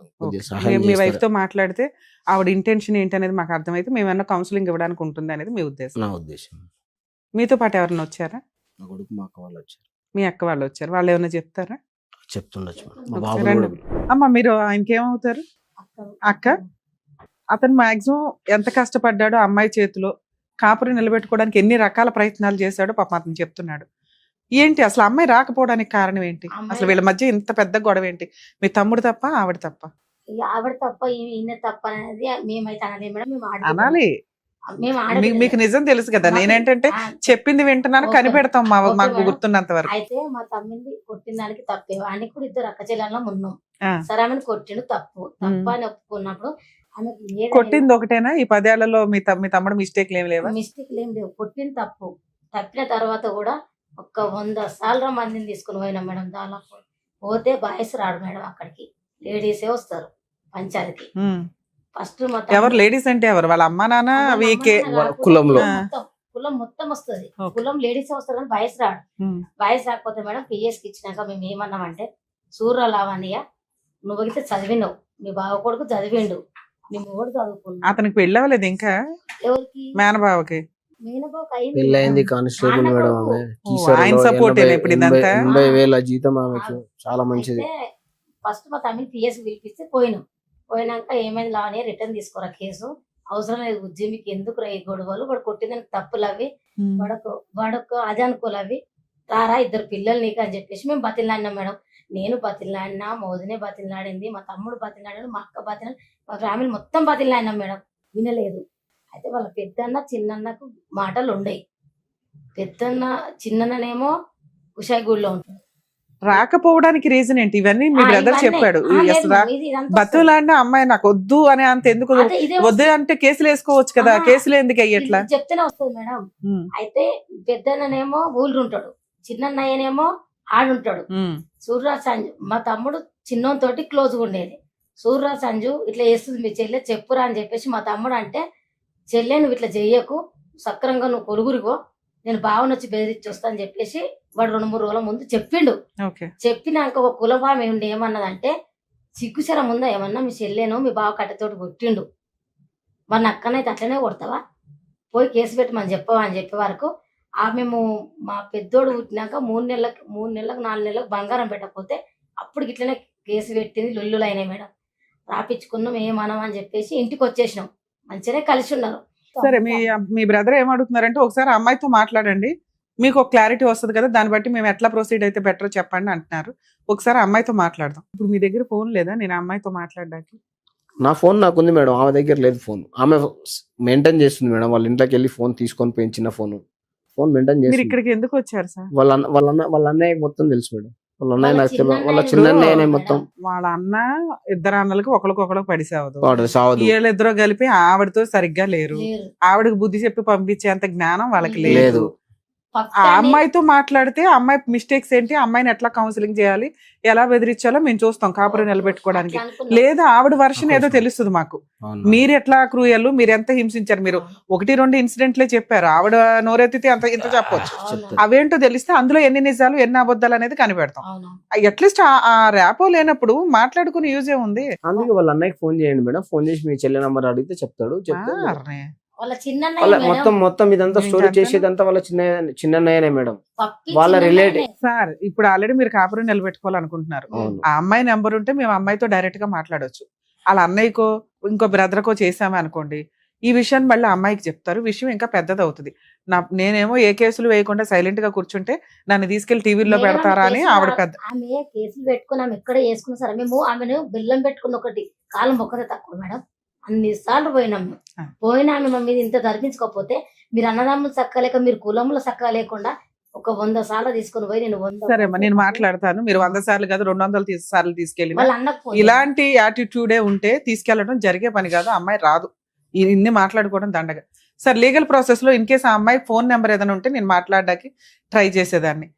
మీ వైఫ్ తో మాట్లాడితే ఆవిడ ఇంటెన్షన్ ఏంటి అనేది మాకు అర్థమైతే మేమన్నా కౌన్సిలింగ్ ఇవ్వడానికి ఉంటుంది అనేది మీ ఉద్దేశం? నా ఉద్దేశం. మీతో పాటు ఎవరైనా వచ్చారా? నా కొడుకు, మా అక్క వాళ్ళు వచ్చారు. మీ అక్క వాళ్ళు వచ్చారు, వాళ్ళు ఏమైనా చెప్తారా? చెప్తుండొచ్చు. అమ్మ, మీరు ఆయనకి ఏమవుతారు? అక్క అతను మాక్సిమం ఎంత కష్టపడ్డాడో అమ్మాయి చేతిలో కాపురం నిలబెట్టుకోవడానికి ఎన్ని రకాల ప్రయత్నాలు చేశాడో పాపం అతను చెప్తున్నాడు. ఏంటి అసలు అమ్మాయి రాకపోవడానికి కారణం ఏంటి? అసలు వీళ్ళ మధ్య ఇంత పెద్ద గొడవ ఏంటి? మీ తమ్ముడు తప్ప ఆవిడ తప్ప? ఆవిడ తప్ప ఈయన తప్ప అనేది మేమైతే అనలేదు మేడం. మేము అనాలి. మేము మీకు నిజం తెలుసు కదా. నేనేంటంటే చెప్పింది వింటున్నాను, కనిపెడతాం మాకు గుర్తున్నంత వరకు. అయితే మా తమ్మింది కొట్టిన దానికి తప్పే. వానికి కూడా ఇద్దరు అక్క చెల్లెల్లో ఉన్నాం. సరే ఆమెను కొట్టిండు తప్పు అని ఒప్పుకున్నప్పుడు ఆమెకు కొట్టింది ఒకటేనా? ఈ 10 ఏళ్లలో మీ తమ్ముడు మిస్టేక్ ఏం లేవా? మిస్టేక్ ఏం లేవు. కొట్టిన తప్పు తప్పిన తర్వాత కూడా 100 సార్లు మందిని తీసుకుని పోయినాం మేడం. దాదాపు పోతే బాయ్స్ రాడు మేడం, అక్కడికి లేడీసే వస్తారు పంచాయతీకి. ఫస్ట్ ఎవరు లేడీస్ అంటే ఎవరు? వాళ్ళ అమ్మ నాన్న వీకే కులంలో కులం మొత్తం వస్తుంది. కులం లేడీస్ వస్తారు కానీ బాయ్స్ రాడు. బాయ్స్ రాకపోతే మేడం పిఎస్ కి ఇచ్చినాక మేము ఏమన్నామంటే, సూర్య లావణ్య నువ్వు అయితే చదివినావు, మీ బావ కొడుకు చదివిండు, నీ మొగుడు చదువుకున్నావు. అతనికి పెళ్ళి అవ్వలేదు ఇంకా? ఎవరికి? మేనబావకి పెళ్ళైంది. కానిస్టేబుల్ మేడం ఆమె. ఆయన సపోర్ట్ ఇప్పుడు ఇదంతా 80,000 జీతం ఆమెకి, చాలా మంచిది. ఫస్ట్ మా తమ్మిని పిఎస్ పిలిపిస్తే పోయినాం. పోయినాక ఏమైంది లావణ్య రిటర్న్ తీసుకోరా కేసు, అవసరం లేదు ఉద్యమి, మీకు ఎందుకు ఈ గొడవలు, వాడు కొట్టిందానికి తప్పులు అవి, వాడొక అది అనుకోలు అవి, రారా ఇద్దరు పిల్లలు నీకు అని చెప్పేసి మేము బతిలాడినాం మేడం. నేను బతిలాడినా, మోదినే బతిలాడింది, మా తమ్ముడు బతిలాడాడు, మా అక్క బతిలాడి, మా ఫ్యామిలీ మొత్తం బతిలాడినాం మేడం. వినలేదు. అయితే వాళ్ళ పెద్దన్న చిన్నన్నకు మాటలు ఉండయి. పెద్దన్న చిన్ననేమో ఉషాయిగూడలో ఉంటాడు. రాకపోవడానికి రీజన్ ఏంటి? ఇవన్నీ మీ బ్రదర్ చెప్పాడు. బతులాడిన అమ్మాయి నాకు వద్దు అని అంత ఎందుకు వద్దు అంటే కేసులు వేసుకోవచ్చు కదా, కేసులు ఎందుకు అయ్యట్లా? చెప్తేనే వస్తుంది మేడం. అయితే పెద్దన్ననేమో ఊళ్ళు ఉంటాడు, చిన్నన్నయ్యనేమో ఆడుంటాడు. సూర్యరాజ్ సంజు మా తమ్ముడు చిన్నతోటి క్లోజ్గా ఉండేది. సూర్యరాజ్ సంజు ఇట్లా వేస్తుంది మీ చెల్లె చెప్పురా అని చెప్పేసి మా తమ్ముడు అంటే, చెల్లె నువ్వు ఇట్లా చెయ్యకు, సక్రంగా నువ్వు కొలుగురిగో, నేను బావని వచ్చి బెదిరించి వస్తా అని చెప్పేసి వాడు 2-3 రోజుల ముందు చెప్పిండు. చెప్పినాక ఒక కులభావం ఏమిటి ఏమన్నదంటే, సిగ్గుచరం ఉందా ఏమన్నా, మీ చెల్లెను మీ బావ కట్టెతోటి కొట్టిండు, మన అక్కనైతే అట్లనే కొడతావా, పోయి కేసు పెట్టమని చెప్పవా అని చెప్పే వరకు మేము మా పెద్దోడు పుట్టినాక 3 నెలలకు 4 నెలలకు బంగారం పెట్టకపోతే అప్పుడు ఇట్లనే కేసు పెట్టింది. లొల్లులు అయినాయి మేడం. రాపించుకున్నాం, ఏమనం అని చెప్పేసి ఇంటికి వచ్చేసినాం. మంచిగానే కలిసి ఉన్నారు. సరే, మీ బ్రదర్ ఏమడుగుతున్నారంటే, ఒకసారి అమ్మాయితో మాట్లాడండి, మీకు ఒక క్లారిటీ వస్తుంది కదా, దాన్ని బట్టి మేము ఎట్లా ప్రొసీడ్ అయితే బెటర్ చెప్పండి అంటున్నారు. ఒకసారి అమ్మాయితో మాట్లాడదాం. ఇప్పుడు మీ దగ్గర ఫోన్ లేదా నేను అమ్మాయితో మాట్లాడడానికి? నా ఫోన్ నాకుంది మేడం, ఆమె దగ్గర లేదు ఫోన్. ఆమె మెయింటైన్ చేస్తుంది మేడం, వాళ్ళ ఇంట్లోకి వెళ్ళి ఫోన్ తీసుకొని పోయి చిన్న ఫోన్ మెయింటైన్ చేస్తుంది. ఇక్కడికి ఎందుకు వచ్చారు సార్? వాళ్ళ అన్నయ్య మొత్తం తెలుసు మేడం. వాళ్ళ అన్నయ్య నాకు తెలియదు, వాళ్ళ చిన్న అన్నయ్యనే మొత్తం. వాళ్ళ అన్న ఇద్దరు అన్నలకు ఒకరికి పడి సావదు. వీళ్ళిద్దరూ కలిపి ఆవిడతో సరిగ్గా లేరు. ఆవిడకి బుద్ధి చెప్పి పంపించేంత జ్ఞానం వాళ్ళకి లేదు. ఆ అమ్మాయితో మాట్లాడితే అమ్మాయి మిస్టేక్స్ ఏంటి, అమ్మాయిని ఎట్లా కౌన్సిలింగ్ చేయాలి, ఎలా బెదిరించాలో మేము చూస్తాం కాపురం నిలబెట్టుకోవడానికి. లేదా ఆవిడ వర్షన్ ఏదో తెలుస్తుంది మాకు, మీరు ఎట్లా క్రూయల్, మీరు ఎంత హింసించారు. మీరు 1-2 ఇన్సిడెంట్లే చెప్పారు, ఆవిడ నోరెత్తితే ఇంత చెప్పొచ్చు. అవేంటో తెలిస్తే అందులో ఎన్ని నిజాలు ఎన్ని అబద్ధాలు అనేది కనిపెడతాం. అట్లీస్ట్ ఆ ర్యాపో లేనప్పుడు మాట్లాడుకుని యూజ్ ఏ ఉంది. అందుకే వాళ్ళ అన్నయ్యకి ఫోన్ చేయండి మేడం, ఫోన్ చేసి మీ చెల్లె నంబర్ అడిగితే చెప్తాడు. మొత్తం ఇదంతా స్టోరీ చేసేదంతా వాళ్ళ చిన్నయ్యనే మేడం, వాళ్ళ రిలేటివ్. సార్ ఇప్పుడు ఆల్రెడీ మీరు కాపురం నిలబెట్టుకోవాలనుకుంటున్నారు. ఆ అమ్మాయి నెంబర్ ఉంటే మేము అమ్మాయితో డైరెక్ట్ గా మాట్లాడొచ్చు. వాళ్ళ అన్నయ్యకో ఇంకో బ్రదర్కో చేసామే అనుకోండి, ఈ విషయాన్ని మళ్ళీ అమ్మాయికి చెప్తారు, విషయం ఇంకా పెద్దది అవుతుంది. నేనేమో ఏ కేసులు వేయకుండా సైలెంట్ గా కూర్చుంటే నన్ను తీసుకెళ్లి టీవీలో పెడతారా అని ఆవిడ పెద్ద ఆమె కేసులు పెట్టుకున్నాం. ఎక్కడ వేసుకున్నా సరే మేము ఆమెను బెల్లం పెట్టుకున్న ఒకటి కాలం ఒక్కదే తక్కువ మేడం. అన్ని సార్లు పోయినాము. పోయినా ఆమె మా మీద ఇంత ధర్మించుకోకపోతే, మీరు అన్నదమ్ములు చక్కలేక మీరు కులములు చక్క లేకుండా 100 సార్లు తీసుకుని పోయి నేను 100. సరే నేను మాట్లాడతాను. మీరు 100 సార్లు కాదు 200 సార్లు తీసుకెళ్ళి ఇలాంటి యాటిట్యూడే ఉంటే తీసుకెళ్లడం జరిగే పని కాదు. అమ్మాయి రాదు, ఇన్ని మాట్లాడుకోవడం దండగా. సార్ లీగల్ ప్రాసెస్ లో ఇన్ కేసు ఆ అమ్మాయి ఫోన్ నెంబర్ ఏదైనా ఉంటే నేను మాట్లాడడానికి ట్రై చేసేదాన్ని.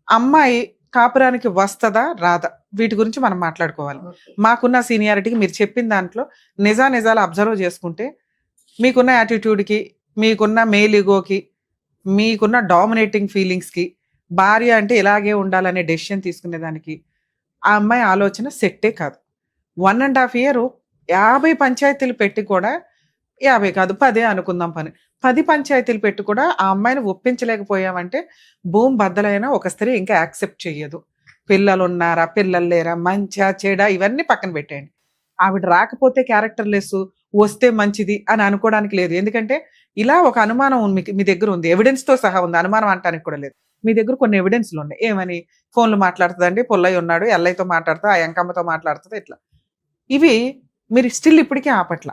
అమ్మాయి కాపురానికి వస్తుందా రాదా, వీటి గురించి మనం మాట్లాడుకోవాలి. మాకున్న సీనియారిటీకి మీరు చెప్పిన దాంట్లో నిజాలు అబ్జర్వ్ చేసుకుంటే, మీకున్న యాటిట్యూడ్కి, మీకున్న మేల్ ఈగోకి, మీకున్న డామినేటింగ్ ఫీలింగ్స్కి, భార్య అంటే ఇలాగే ఉండాలనే డెసిషన్ తీసుకునేదానికి ఆ అమ్మాయి ఆలోచన సెట్టే కాదు. 1.5 year 50 పంచాయతీలు పెట్టి కూడా, 50 కాదు 10 అనుకుందాం, 10 పంచాయతీలు పెట్టి కూడా ఆ అమ్మాయిని ఒప్పించలేకపోయామంటే భూమి బద్దలైనా ఒక స్త్రీ ఇంకా యాక్సెప్ట్ చెయ్యదు. పిల్లలు ఉన్నారా, పిల్లలు లేరా, మంచా చెడా, ఇవన్నీ పక్కన పెట్టేయండి. ఆవిడ రాకపోతే క్యారెక్టర్ లెస్, వస్తే మంచిది అని అనుకోవడానికి లేదు. ఎందుకంటే ఇలా ఒక అనుమానం మీ దగ్గర ఉంది, ఎవిడెన్స్ తో సహా ఉంది, అనుమానం అంటానికి కూడా లేదు. మీ దగ్గర కొన్ని ఎవిడెన్స్లు ఉన్నాయి. ఏమని? ఫోన్లు మాట్లాడుతుందండి, పుల్లయ్య ఉన్నాడు, ఎల్లయ్యతో మాట్లాడుతుంది, ఆ ఎంకమ్మతో మాట్లాడుతుంది, ఇట్లా. ఇవి మీరు స్టిల్ ఇప్పటికీ ఆపట్ల,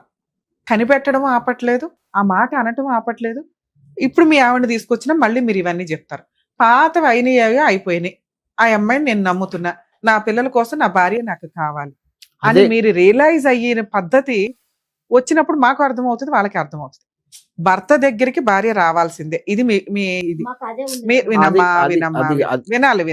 కనిపెట్టడం ఆపట్లేదు, ఆ మాట అనటం ఆపట్లేదు. ఇప్పుడు మీ ఆవిడని తీసుకొచ్చినా మళ్ళీ మీరు ఇవన్నీ చెప్తారు. పాతవి అయినాయి, అయిపోయినాయి, ఆ అమ్మాయిని నేను నమ్ముతున్నా, నా పిల్లల కోసం నా భార్య నాకు కావాలి అని మీరు రియలైజ్ అయిన పద్ధతి వచ్చినప్పుడు మాకు అర్థమవుతుంది, వాళ్ళకి అర్థమవుతుంది. భర్త దగ్గరికి భార్య రావాల్సిందే. ఇది మీ ఇది మాకు అదే ఉంది. వినమ్మా అది- వినమ్మా అది- వినాలి.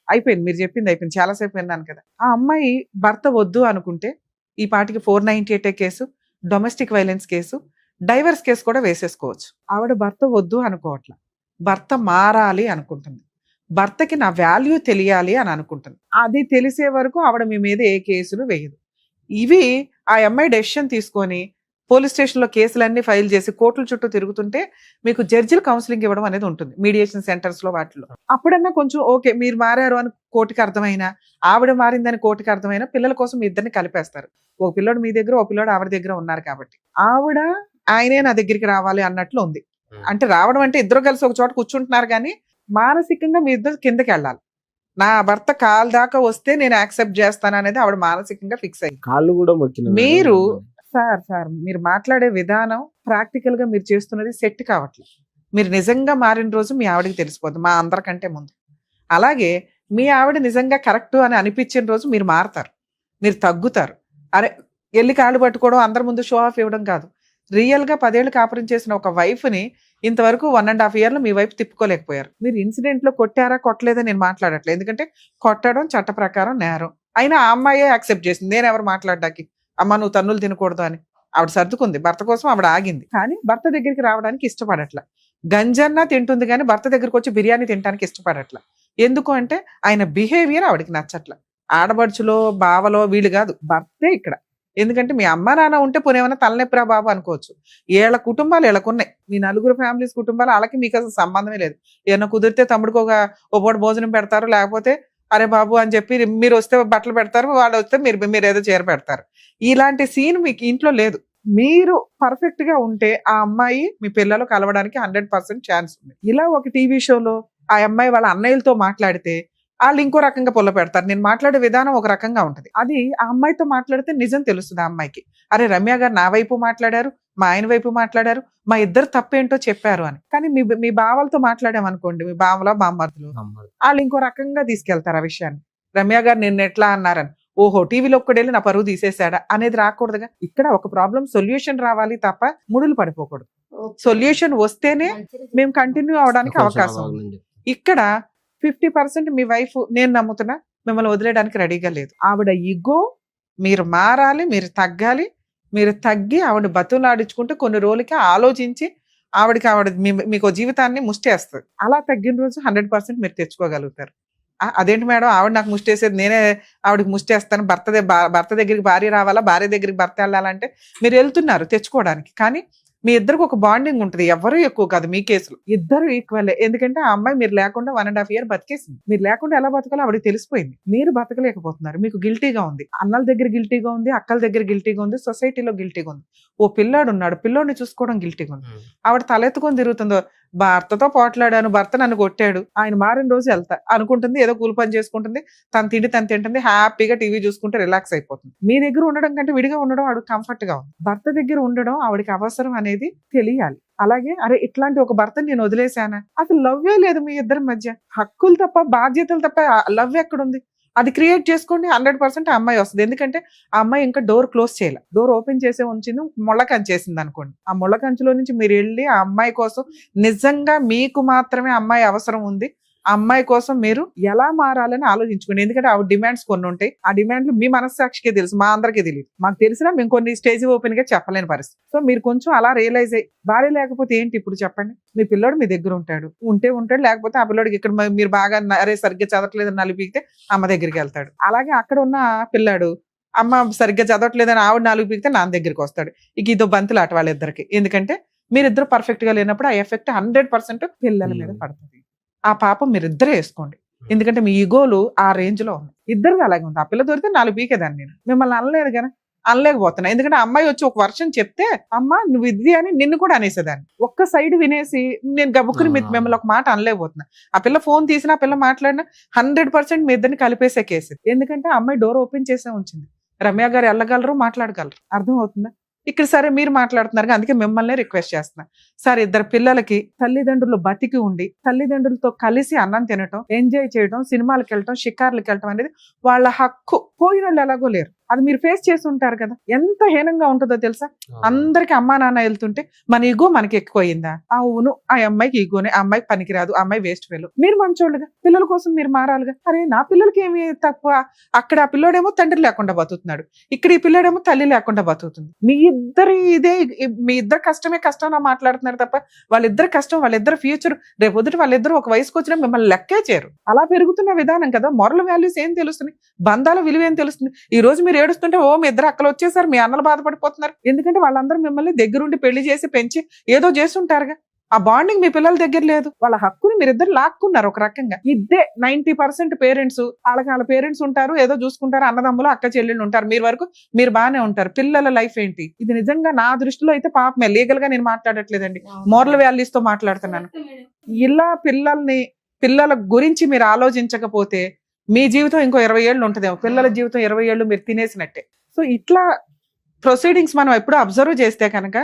అయిపోయింది, మీరు చెప్పింది అయిపోయింది, చాలాసేపు విన్నాను కదా. ఆ అమ్మాయి భర్త వద్దు అనుకుంటే ఈ పాటికి 498 case, domestic violence case, divorce case కూడా వేసేసుకోవచ్చు. ఆవిడ భర్త వద్దు అనుకోవట్ల, భర్త మారాలి అనుకుంటుంది, భర్తకి నా వాల్యూ తెలియాలి అని అనుకుంటుంది. అది తెలిసే వరకు ఆవిడ మీ మీద ఏ కేసులు వేయదు. ఇవి ఆ అమ్మాయి డెసిషన్ తీసుకొని పోలీస్ స్టేషన్లో కేసులన్నీ ఫైల్ చేసి కోర్టుల చుట్టూ తిరుగుతుంటే మీకు జడ్జిలు కౌన్సిలింగ్ ఇవ్వడం అనేది ఉంటుంది మీడియేషన్ సెంటర్స్ లో, వాటిలో. అప్పుడన్నా కొంచెం ఓకే, మీరు మారారు అని కోర్టుకి అర్థమైనా, ఆవిడ మారిందని కోర్టుకి అర్థమైనా, పిల్లల కోసం మీ ఇద్దరిని కలిపేస్తారు. ఒక పిల్లడు మీ దగ్గర, ఒక పిల్లడు ఆవిడ దగ్గర ఉన్నారు కాబట్టి ఆవిడ ఆయనే నా దగ్గరికి రావాలి అన్నట్లు ఉంది. అంటే రావడం అంటే ఇద్దరు కలిసి ఒక చోట కూర్చుంటున్నారు, కానీ మానసికంగా మీ ఇద్దరు కిందకి వెళ్ళాలి. నా భర్త కాలు దాకా వస్తే నేను యాక్సెప్ట్ చేస్తాను అనేది ఆవిడ మానసికంగా ఫిక్స్ అయ్యింది. కాళ్ళు కూడా మొక్కిన మీరు సార్ మీరు మాట్లాడే విధానం, ప్రాక్టికల్ గా మీరు చేస్తున్నది సెట్ కావట్లేదు. మీరు నిజంగా మారిన రోజు మీ ఆవిడకి తెలిసిపోద్ది, మా అందరికంటే ముందు. అలాగే మీ ఆవిడ నిజంగా కరెక్ట్ అని అనిపించిన రోజు మీరు మారతారు, మీరు తగ్గుతారు. అరే వెళ్ళి కాళ్ళు పట్టుకోవడం, అందరి ముందు షో ఆఫ్ ఇవ్వడం కాదు. రియల్ గా 10 ఏళ్ళు కాపురం చేసిన ఒక వైఫ్ ని ఇంతవరకు 1.5 years మీ వైపు తిప్పుకోలేకపోయారు. మీరు ఇన్సిడెంట్ లో కొట్టారా కొట్టలేదా నేను మాట్లాడట్లేదు, ఎందుకంటే కొట్టడం చట్ట ప్రకారం నేరం. అయినా ఆ అమ్మాయే యాక్సెప్ట్ చేసింది, నేను ఎవరు మాట్లాడడానికి, అమ్మ నువ్వు తన్నులు తినకూడదు అని. ఆవిడ సర్దుకుంది, భర్త కోసం ఆవిడ ఆగింది, కానీ భర్త దగ్గరికి రావడానికి ఇష్టపడట్ల. గంజన్నా తింటుంది కానీ భర్త దగ్గరికి వచ్చి బిర్యానీ తినడానికి ఇష్టపడట్ల. ఎందుకు అంటే ఆయన బిహేవియర్ ఆవిడకి నచ్చట్ల. ఆడబడుచులో బావలో వీళ్ళు కాదు, భర్తే ఇక్కడ. ఎందుకంటే మీ అమ్మ నాన్న ఉంటే పోనేమన్నా తలనొప్పిరా బాబు అనుకోవచ్చు. ఏళ్ళ కుటుంబాలు వీళ్ళకున్నాయి, మీ 4 ఫ్యామిలీస్ కుటుంబాలు, వాళ్ళకి మీకు అసలు సంబంధమే లేదు. ఏమన్నా కుదిరితే తమ్ముడికి ఒక పూట భోజనం పెడతారు, లేకపోతే అరే బాబు అని చెప్పి మీరు వస్తే బట్టలు పెడతారు, వాళ్ళు వస్తే మీరు ఏదో చీర పెడతారు. ఇలాంటి సీన్ మీకు ఇంట్లో లేదు. మీరు పర్ఫెక్ట్ గా ఉంటే ఆ అమ్మాయి మీ పిల్లలు కలవడానికి 100% ఛాన్స్ ఉంది. ఇలా ఒక టీవీ షోలో ఆ అమ్మాయి వాళ్ళ అన్నయ్యలతో మాట్లాడితే వాళ్ళు ఇంకో రకంగా పొల్ల పెడతారు. నేను మాట్లాడే విధానం ఒక రకంగా ఉంటది, అది ఆ అమ్మాయితో మాట్లాడితే నిజం తెలుస్తుంది ఆ అమ్మాయికి. అరే రమ్య గారు నా వైపు మాట్లాడారు, మా ఆయన వైపు మాట్లాడారు, మా ఇద్దరు తప్పేంటో చెప్పారు అని. కానీ మీ బావలతో మాట్లాడామనుకోండి, మీ బావల బామ్మర్దులు, వాళ్ళు ఇంకో రకంగా తీసుకెళ్తారు ఆ విషయాన్ని. రమ్య గారు నిన్న ఎట్లా అన్నారని, ఓహో టీవీలో ఒక్కడేళ్ళి నా పరువు తీసేశాడా అనేది రాకూడదుగా. ఇక్కడ ఒక ప్రాబ్లం సొల్యూషన్ రావాలి తప్ప ముడులు పడిపోకూడదు. సొల్యూషన్ వస్తేనే మేము కంటిన్యూ అవడానికి అవకాశం ఉంది. ఇక్కడ 50% మీ వైఫ్ నేను నమ్ముతున్నా మిమ్మల్ని వదిలేయడానికి రెడీగా లేదు. ఆవిడ ఈగో, మీరు మారాలి, మీరు తగ్గాలి. మీరు తగ్గి ఆవిడ బతులాడించుకుంటే కొన్ని రోజులకి ఆలోచించి ఆవిడ మీకు జీవితాన్ని ముష్టేస్తుంది. అలా తగ్గిన రోజు 100% మీరు తెచ్చుకోగలుగుతారు. అదేంటి మేడం ఆవిడ నాకు ముష్టేసేది, నేనే ఆవిడకి ముష్టేస్తాను, భర్త దగ్గరికి భార్య రావాలా, భార్య దగ్గరికి భర్త వెళ్ళాలంటే మీరు వెళ్తున్నారు తెచ్చుకోవడానికి. కానీ మీ ఇద్దరికి ఒక బాండింగ్ ఉంటుంది, ఎవరు ఎక్కువ కాదు మీ కేసులో, ఇద్దరు ఈక్వల్. ఎందుకంటే ఆ అమ్మాయి మీరు లేకుండా 1.5 years బతికేసింది. మీరు లేకుండా ఎలా బతకాలో ఆవిడకి తెలిసిపోయింది. మీరు బతకలేకపోతున్నారు, మీకు గిల్టీగా ఉంది, అన్నల దగ్గర గిల్టీగా ఉంది, అక్కల దగ్గర గిల్టీగా ఉంది, సొసైటీలో గిల్టీగా ఉంది. ఓ పిల్లాడు ఉన్నాడు, పిల్లోడిని చూసుకోవడం గిల్టీగా ఉంది. ఆవిడ తలెత్తుకొని తిరుగుతుందో, భర్తతో పోట్లాడాను, భర్త నన్ను కొట్టాడు, ఆయన మారిన రోజు వెళ్తా అనుకుంటుంది, ఏదో కూలి పని చేసుకుంటుంది, తన తిండి తను తింటుంది, హ్యాపీగా టీవీ చూసుకుంటే రిలాక్స్ అయిపోతుంది. మీ దగ్గర ఉండడం కంటే విడిగా ఉండడం ఆవిడ కంఫర్ట్ గా ఉంది. భర్త దగ్గర ఉండడం ఆవిడకి అవసరం అనేది తెలియాలి. అలాగే అరే ఇట్లాంటి ఒక భర్తని నేను వదిలేశానా, అసలు లవ్వే లేదు మీ ఇద్దరి మధ్య, హక్కులు తప్ప బాధ్యతలు తప్ప లవ్ ఎక్కడుంది, అది క్రియేట్ చేసుకోండి. 100% ఆ అమ్మాయి వస్తుంది. ఎందుకంటే ఆ అమ్మాయి ఇంకా డోర్ క్లోజ్ చేయాలి, డోర్ ఓపెన్ చేసే ఉంచింది, ముళ్ళ కంచేసింది అనుకోండి. ఆ ముళ్ళ కంచులో నుంచి మీరు వెళ్ళి ఆ అమ్మాయి కోసం నిజంగా మీకు మాత్రమే అమ్మాయి అవసరం ఉంది, ఆ అమ్మాయి కోసం మీరు ఎలా మారాలని ఆలోచించుకోండి. ఎందుకంటే ఆవిడ డిమాండ్స్ కొన్ని ఉంటాయి, ఆ డిమాండ్లు మీ మనస్సాక్షికే తెలుసు, మా అందరికీ తెలియదు. మాకు తెలిసినా మేము కొన్ని స్టేజ్ ఓపెన్ గా చెప్పలేని పరిస్థితి. సో మీరు కొంచెం అలా రియలైజ్ అయ్యి, భార్య లేకపోతే ఏంటి ఇప్పుడు చెప్పండి, మీ పిల్లోడు మీ దగ్గర ఉంటాడు, ఉంటాడు, లేకపోతే ఆ పిల్లోడికి ఇక్కడ మీరు బాగా అరే సరిగ్గా చదవట్లేదని నలిపితే అమ్మ దగ్గరికి వెళ్తాడు. అలాగే అక్కడ ఉన్న పిల్లాడు అమ్మ సరిగ్గా చదవట్లేదని ఆవిడ నాలుగు పీకితే నాన్న దగ్గరికి వస్తాడు. ఇక ఇదో బంతులాట వాళ్ళిద్దరికి. ఎందుకంటే మీరిద్దరు పర్ఫెక్ట్ గా లేనప్పుడు ఆ ఎఫెక్ట్ 100% పిల్లల మీద పడుతుంది. ఆ పాపం మీరిద్దరే వేసుకోండి, ఎందుకంటే మీ ఈగోలు ఆ రేంజ్ లో ఉన్నాయి. ఇద్దరిది అలాగే ఉంది. ఆ పిల్ల దొరికితే 4 పీకేదాన్ని నేను, మిమ్మల్ని అనలేదు కదా. అనలేకపోతున్నా. ఎందుకంటే ఆ అమ్మాయి వచ్చి ఒక వర్షం చెప్తే అమ్మ నువ్వు ఇది అని నిన్ను కూడా అనేసేదాన్ని. ఒక్క సైడ్ వినేసి నేను గబుక్కుని మిమ్మల్ని ఒక మాట అనలేకపోతున్నా. ఆ పిల్ల ఫోన్ తీసినా ఆ పిల్ల మాట్లాడినా 100% మీ ఇద్దరిని కలిపేసే కేసు. ఎందుకంటే ఆ అమ్మాయి డోర్ ఓపెన్ చేసే ఉంచింది. రమ్య గారు వెళ్ళగలరు, మాట్లాడగలరు. అర్థం అవుతుందా? ఇక్కడ సరే మీరు మాట్లాడుతున్నారు, అందుకే మిమ్మల్ని రిక్వెస్ట్ చేస్తున్నా. సార్, ఇద్దరు పిల్లలకి తల్లిదండ్రులు బతికి ఉండి తల్లిదండ్రులతో కలిసి అన్నం తినటం, ఎంజాయ్ చేయడం, సినిమాలకు వెళ్ళటం, షికార్లకు వెళ్ళటం అనేది వాళ్ళ హక్కు. పోయిన వాళ్ళు ఎలాగో లేరు. అది మీరు ఫేస్ చేసి ఉంటారు కదా. ఎంత హీనంగా ఉంటుందో తెలుసా? అందరికి అమ్మా నాన్న వెళ్తుంటే మన ఈగో మనకి ఎక్కువయిందా? అవును, ఆ అమ్మాయికి ఈగోనే, ఆ అమ్మాయికి పనికిరాదు, ఆ అమ్మాయి వేస్ట్ ఫెలో. మీరు మంచోళ్ళుగా పిల్లల కోసం మీరు మారాలిగా. అరే నా పిల్లలకి ఏమి తక్కువ? అక్కడ ఆ పిల్లోడేమో తండ్రి లేకుండా బతుకుతున్నాడు, ఇక్కడ ఈ పిల్లోడేమో తల్లి లేకుండా బతుకుతుంది. మీ ఇద్దరు కష్టమే కష్టం మాట్లాడుతున్నారు తప్ప వాళ్ళిద్దరు కష్టం, వాళ్ళిద్దరు ఫ్యూచర్, రేపు పొద్దుట వాళ్ళిద్దరు ఒక వయసుకు వచ్చినా మిమ్మల్ని లెక్కే చేయరు. అలా పెరుగుతున్న విధానం కదా. మొరల్ వాల్యూస్ ఏం తెలుస్తుంది, బంధాల విలువ ఏం తెలుస్తుంది? ఈ రోజు మీరు ఏడుస్తుంటే ఓ మీ ఇద్దరు అక్కలు వచ్చేసారు, మీ అన్నలు బాధపడిపోతున్నారు. ఎందుకంటే వాళ్ళందరూ మిమ్మల్ని దగ్గరుండి పెళ్లి చేసి పెంచి ఏదో చేస్తుంటారుగా. ఆ బాండింగ్ మీ పిల్లల దగ్గర లేదు. వాళ్ళ హక్కుని మీరిద్దరు లాక్కున్నారు ఒక రకంగా. ఇదే 90% పేరెంట్స్, వాళ్ళ పేరెంట్స్ ఉంటారు, ఏదో చూసుకుంటారు, అన్నదమ్ములు అక్క చెల్లెళ్ళు ఉంటారు, మీరు వరకు మీరు బాగానే ఉంటారు. పిల్లల లైఫ్ ఏంటి? ఇది నిజంగా నా దృష్టిలో అయితే పాపమే. లీగల్ గా నేను మాట్లాడట్లేదండి, మోరల్ వాల్యూస్ తో మాట్లాడుతున్నాను. ఇలా పిల్లల గురించి మీరు ఆలోచించకపోతే మీ జీవితం ఇంకో 20 ఏళ్ళు ఉంటుందేమో, పిల్లల జీవితం 20 ఏళ్ళు మీరు తినేసినట్టే. సో ఇట్లా ప్రొసీడింగ్స్ మనం ఎప్పుడు అబ్జర్వ్ చేస్తే కనుక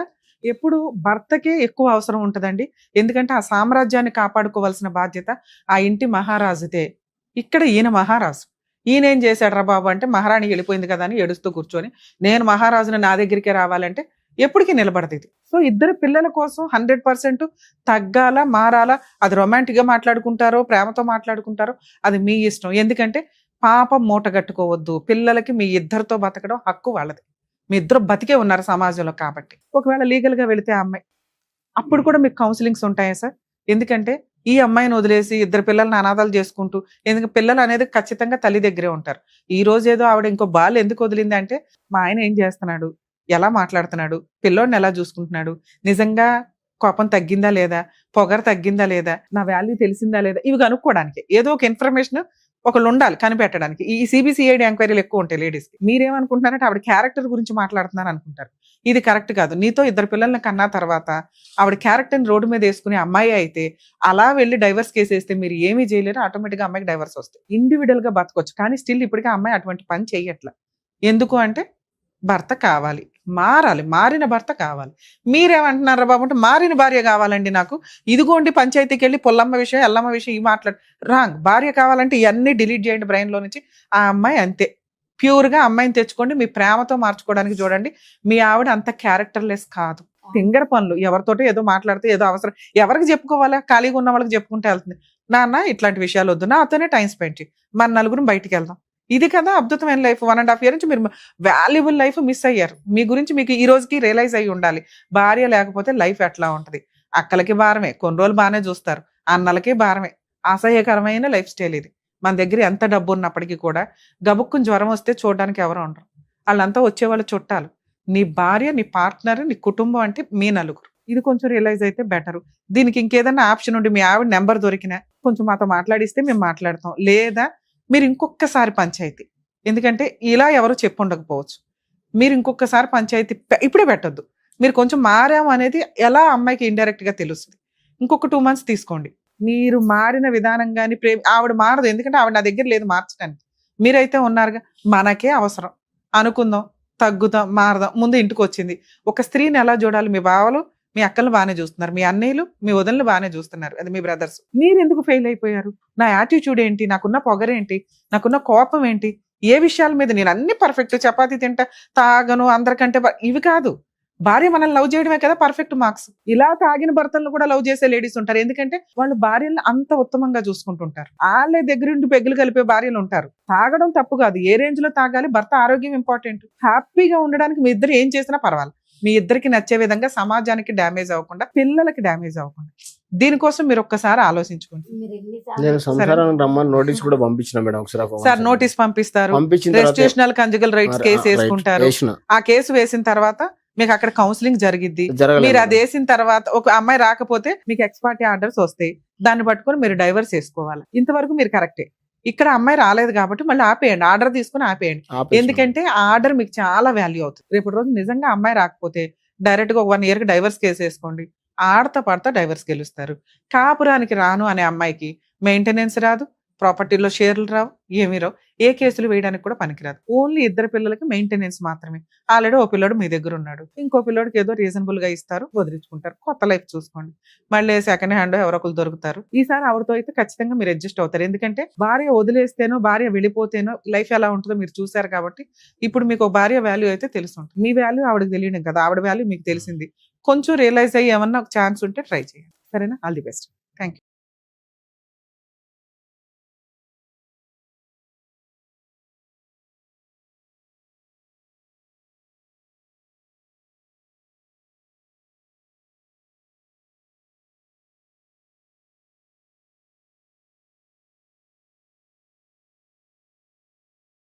ఎప్పుడు భర్తకే ఎక్కువ అవసరం ఉంటుందండి. ఎందుకంటే ఆ సామ్రాజ్యాన్ని కాపాడుకోవాల్సిన బాధ్యత ఆ ఇంటి మహారాజుదే. ఇక్కడ ఈయన మహారాజు. ఈయన ఏం చేశాడు రా బాబు అంటే, మహారాణి వెళ్ళిపోయింది కదా అని ఏడుస్తూ కూర్చొని నేను మహారాజుని నా దగ్గరికే రావాలంటే ఎప్పటికీ నిలబడదు ఇది. సో ఇద్దరు పిల్లల కోసం 100% తగ్గాల, మారాలా. అది రొమాంటిక్ గా మాట్లాడుకుంటారో ప్రేమతో మాట్లాడుకుంటారో అది మీ ఇష్టం. ఎందుకంటే పాపం మూట కట్టుకోవద్దు. పిల్లలకి మీ ఇద్దరితో బతకడం హక్కు వాళ్ళది. మీ ఇద్దరు బతికే ఉన్నారు సమాజంలో కాబట్టి. ఒకవేళ లీగల్ గా వెళితే ఆ అమ్మాయి, అప్పుడు కూడా మీకు కౌన్సిలింగ్స్ ఉంటాయా సార్? ఎందుకంటే ఈ అమ్మాయిని వదిలేసి ఇద్దరు పిల్లల్ని అనాథాలు చేసుకుంటూ, ఎందుకంటే పిల్లలు అనేది ఖచ్చితంగా తల్లి దగ్గరే ఉంటారు. ఈ రోజు ఏదో ఆవిడ ఇంకో బాల్ ఎందుకు వదిలింది అంటే, మా ఆయన ఏం చేస్తున్నాడు, ఎలా మాట్లాడుతున్నాడు, పిల్లోడిని ఎలా చూసుకుంటున్నాడు, నిజంగా కోపం తగ్గిందా లేదా, పొగరు తగ్గిందా లేదా, నా వాల్యూ తెలిసిందా లేదా, ఇవి కనుక్కోవడానికి ఏదో ఒక ఇన్ఫర్మేషన్ ఒకళ్ళు ఉండాలి కనిపెట్టడానికి. ఈ సిబిసిఐడి ఎంక్వైరీలు ఎక్కువ ఉంటాయి లేడీస్కి. మీరేమనుకుంటున్నారంటే ఆవిడ క్యారెక్టర్ గురించి మాట్లాడుతున్నారు అనుకుంటారు. ఇది కరెక్ట్ కాదు. నీతో ఇద్దరు పిల్లల్ని కన్నా తర్వాత ఆవిడ క్యారెక్టర్ని రోడ్డు మీద వేసుకునే అమ్మాయి అయితే అలా వెళ్ళి డైవర్స్ కేసు వేస్తే మీరు ఏమీ చేయలేరు. ఆటోమేటిక్గా అమ్మాయికి డైవర్స్ వస్తాయి. ఇండివిడువల్ గా బతకొచ్చు, కానీ స్టిల్ ఇప్పటికీ అమ్మాయి అటువంటి పని చెయ్యట్ల. ఎందుకు అంటే భర్త కావాలి, మారాలి, మారిన భర్త కావాలి. మీరేమంటున్నారా బాబు అంటే, మారిన భార్య కావాలండి నాకు. ఇదిగోండి పంచాయతీకి వెళ్ళి పొల్లమ్మ విషయం ఎల్లమ్మ విషయం ఈ మాట్లాడు. రాంగ్. భార్య కావాలంటే ఇవన్నీ డిలీట్ చేయండి బ్రెయిన్ లో నుంచి. ఆ అమ్మాయి అంతే ప్యూర్ గా అమ్మాయిని తెచ్చుకోండి, మీ ప్రేమతో మార్చుకోవడానికి చూడండి. మీ ఆవిడ అంత క్యారెక్టర్లెస్ కాదు. ఫింగర్ పనులు, ఎవరితోటో ఏదో మాట్లాడితే ఏదో అవసరం, ఎవరికి చెప్పుకోవాలా, ఖాళీగా ఉన్న వాళ్ళకి చెప్పుకుంటే వెళ్తుంది. నాన్న ఇట్లాంటి విషయాలు వద్దు, నాతోనే టైం స్పెండ్ చేయి, మన నలుగురు బయటికి వెళ్దాం. ఇది కదా అద్భుతమైన లైఫ్. 1.5 years నుంచి మీరు వాల్యుబుల్ లైఫ్ మిస్ అయ్యారు. మీ గురించి మీకు ఈ రోజుకి రియలైజ్ అయ్యి ఉండాలి. భార్య లేకపోతే లైఫ్ ఎట్లా ఉంటది. అక్కలకి భారమే, కొన్ని రోజులు బాగానే చూస్తారు, అన్నలకి భారమే. అసహ్యకరమైన లైఫ్ స్టైల్ ఇది. మన దగ్గర ఎంత డబ్బు ఉన్నప్పటికీ కూడా గబుక్కుని జ్వరం వస్తే చూడడానికి ఎవరు ఉండరు. వాళ్ళంతా వచ్చేవాళ్ళు చుట్టాలు. నీ భార్య, నీ పార్ట్నర్, నీ కుటుంబం అంటే మీ నలుగురు. ఇది కొంచెం రియలైజ్ అయితే బెటర్. దీనికి ఇంకేదైనా ఆప్షన్ ఉండి మీ ఆవిడ నెంబర్ దొరికినా కొంచెం మాతో మాట్లాడిస్తే మేము మాట్లాడతాం. లేదా మీరు ఇంకొకసారి పంచాయతీ, ఎందుకంటే ఇలా ఎవరు చెప్పు ఉండకపోవచ్చు, మీరు ఇంకొకసారి పంచాయతీ ఇప్పుడే పెట్టొద్దు. మీరు కొంచెం మారాము అనేది ఎలా అమ్మాయికి ఇండైరెక్ట్ గా తెలుస్తుంది. ఇంకొక 2 months తీసుకోండి. మీరు మారిన విధానం కానీ ఆవిడ మారదు, ఎందుకంటే ఆవిడ నా దగ్గర లేదు మార్చడానికి. మీరైతే ఉన్నారుగా, మనకే అవసరం అనుకుందాం, తగ్గుతాం, మారదాం. ముందు ఇంటికి వచ్చింది ఒక స్త్రీని ఎలా చూడాలి, మీ బావలు మీ అక్కలు బాగానే చూస్తున్నారు, మీ అన్నయ్యలు మీ వదనలు బాగానే చూస్తున్నారు, అది మీ బ్రదర్స్. మీరు ఎందుకు ఫెయిల్ అయిపోయారు? నా యాటిట్యూడ్ ఏంటి, నాకున్న పొగరేంటి, నాకున్న కోపం ఏంటి, ఏ విషయాల మీద నేను అన్ని పర్ఫెక్ట్, చపాతీ తింటా, తాగను, అందరికంటే ఇవి కాదు. భార్య మనల్ని లవ్ చేయడమే కదా పర్ఫెక్ట్ మార్క్స్. ఇలా తాగిన భర్తలను కూడా లవ్ చేసే లేడీస్ ఉంటారు, ఎందుకంటే వాళ్ళు భార్యలను అంత ఉత్తమంగా చూసుకుంటుంటారు. వాళ్ళే దగ్గరుండి పెగ్గులు కలిపే భార్యలు ఉంటారు. తాగడం తప్పు కాదు, ఏ రేంజ్ లో తాగాలి, భర్త ఆరోగ్యం ఇంపార్టెంట్. హ్యాపీగా ఉండడానికి మీ ఇద్దరు ఏం చేసినా పర్వాలేదు, మీ ఇద్దరికి నచ్చే విధంగా, సమాజానికి డ్యామేజ్ అవ్వకుండా, పిల్లలకి డ్యామేజ్ అవ్వకుండా. దీనికోసం మీరు ఒక్కసారి ఆలోచించుకోండి. నేను సంసారం రమ్మని నోటీస్ కూడా పంపించిన మేడం. ఒకసారి సార్ నోటీస్ పంపిస్తారు, రెజిస్ట్రేషనల్ కంజుగల్ రైట్స్ కేసు వేసుకుంటారు. ఆ కేసు వేసిన తర్వాత మీకు అక్కడ కౌన్సిలింగ్ జరిగిద్ది. మీరు అది వేసిన తర్వాత ఒక అమ్మాయి రాకపోతే మీకు ఎక్స్పార్టీ ఆర్డర్స్ వస్తాయి, దాన్ని పట్టుకొని మీరు డైవర్స్ చేసుకోవాలి. ఇంతవరకు మీరు కరెక్టే. ఇక్కడ అమ్మాయి రాలేదు కాబట్టి మళ్ళీ ఆపేయండి, ఆర్డర్ తీసుకుని ఆపేయండి. ఆపేసాను. ఎందుకంటే ఆ ఆర్డర్ మీకు చాలా వాల్యూ అవుతుంది. రేపు రోజు నిజంగా అమ్మాయి రాకపోతే డైరెక్ట్ గా 1 year కి డైవర్స్ కేసు వేసుకోండి, ఆడతా పడతా డైవర్స్ గెలుస్తారు. కాపురానికి రాను అనే అమ్మాయికి మెయింటెనెన్స్ రాదు, ప్రాపర్టీలో షేర్లు రావు, ఏమీ రావు, ఏ కేసులు వేయడానికి కూడా పనికిరాదు. ఓన్లీ 2 పిల్లలకి మెయింటెనెన్స్ మాత్రమే. ఆల్రెడీ ఓ పిల్లోడు మీ దగ్గర ఉన్నాడు, ఇంకో పిల్లోడికి ఏదో రీజనబుల్ గా ఇస్తారు, వదిలించుకుంటారు, కొత్త లైఫ్ చూసుకోండి. మళ్ళీ సెకండ్ హ్యాండ్ ఎవరో ఒకరు దొరుకుతారు. ఈసారి ఆవిడతో అయితే ఖచ్చితంగా మీరు అడ్జస్ట్ అవుతారు. ఎందుకంటే భార్య వదిలేస్తేనో భార్య వెళ్ళిపోతేనో లైఫ్ ఎలా ఉంటుందో మీరు చూసారు కాబట్టి ఇప్పుడు మీకు ఒక భార్య వాల్యూ అయితే తెలుసుంటుంది. మీ వాల్యూ ఆవిడకి తెలియడం కదా, ఆవిడ వాల్యూ మీకు తెలిసింది. కొంచెం రియలైజ్ అయ్యి ఏమన్నా ఒక ఛాన్స్ ఉంటే ట్రై చేయండి. సరేనా? All the best. Thank you.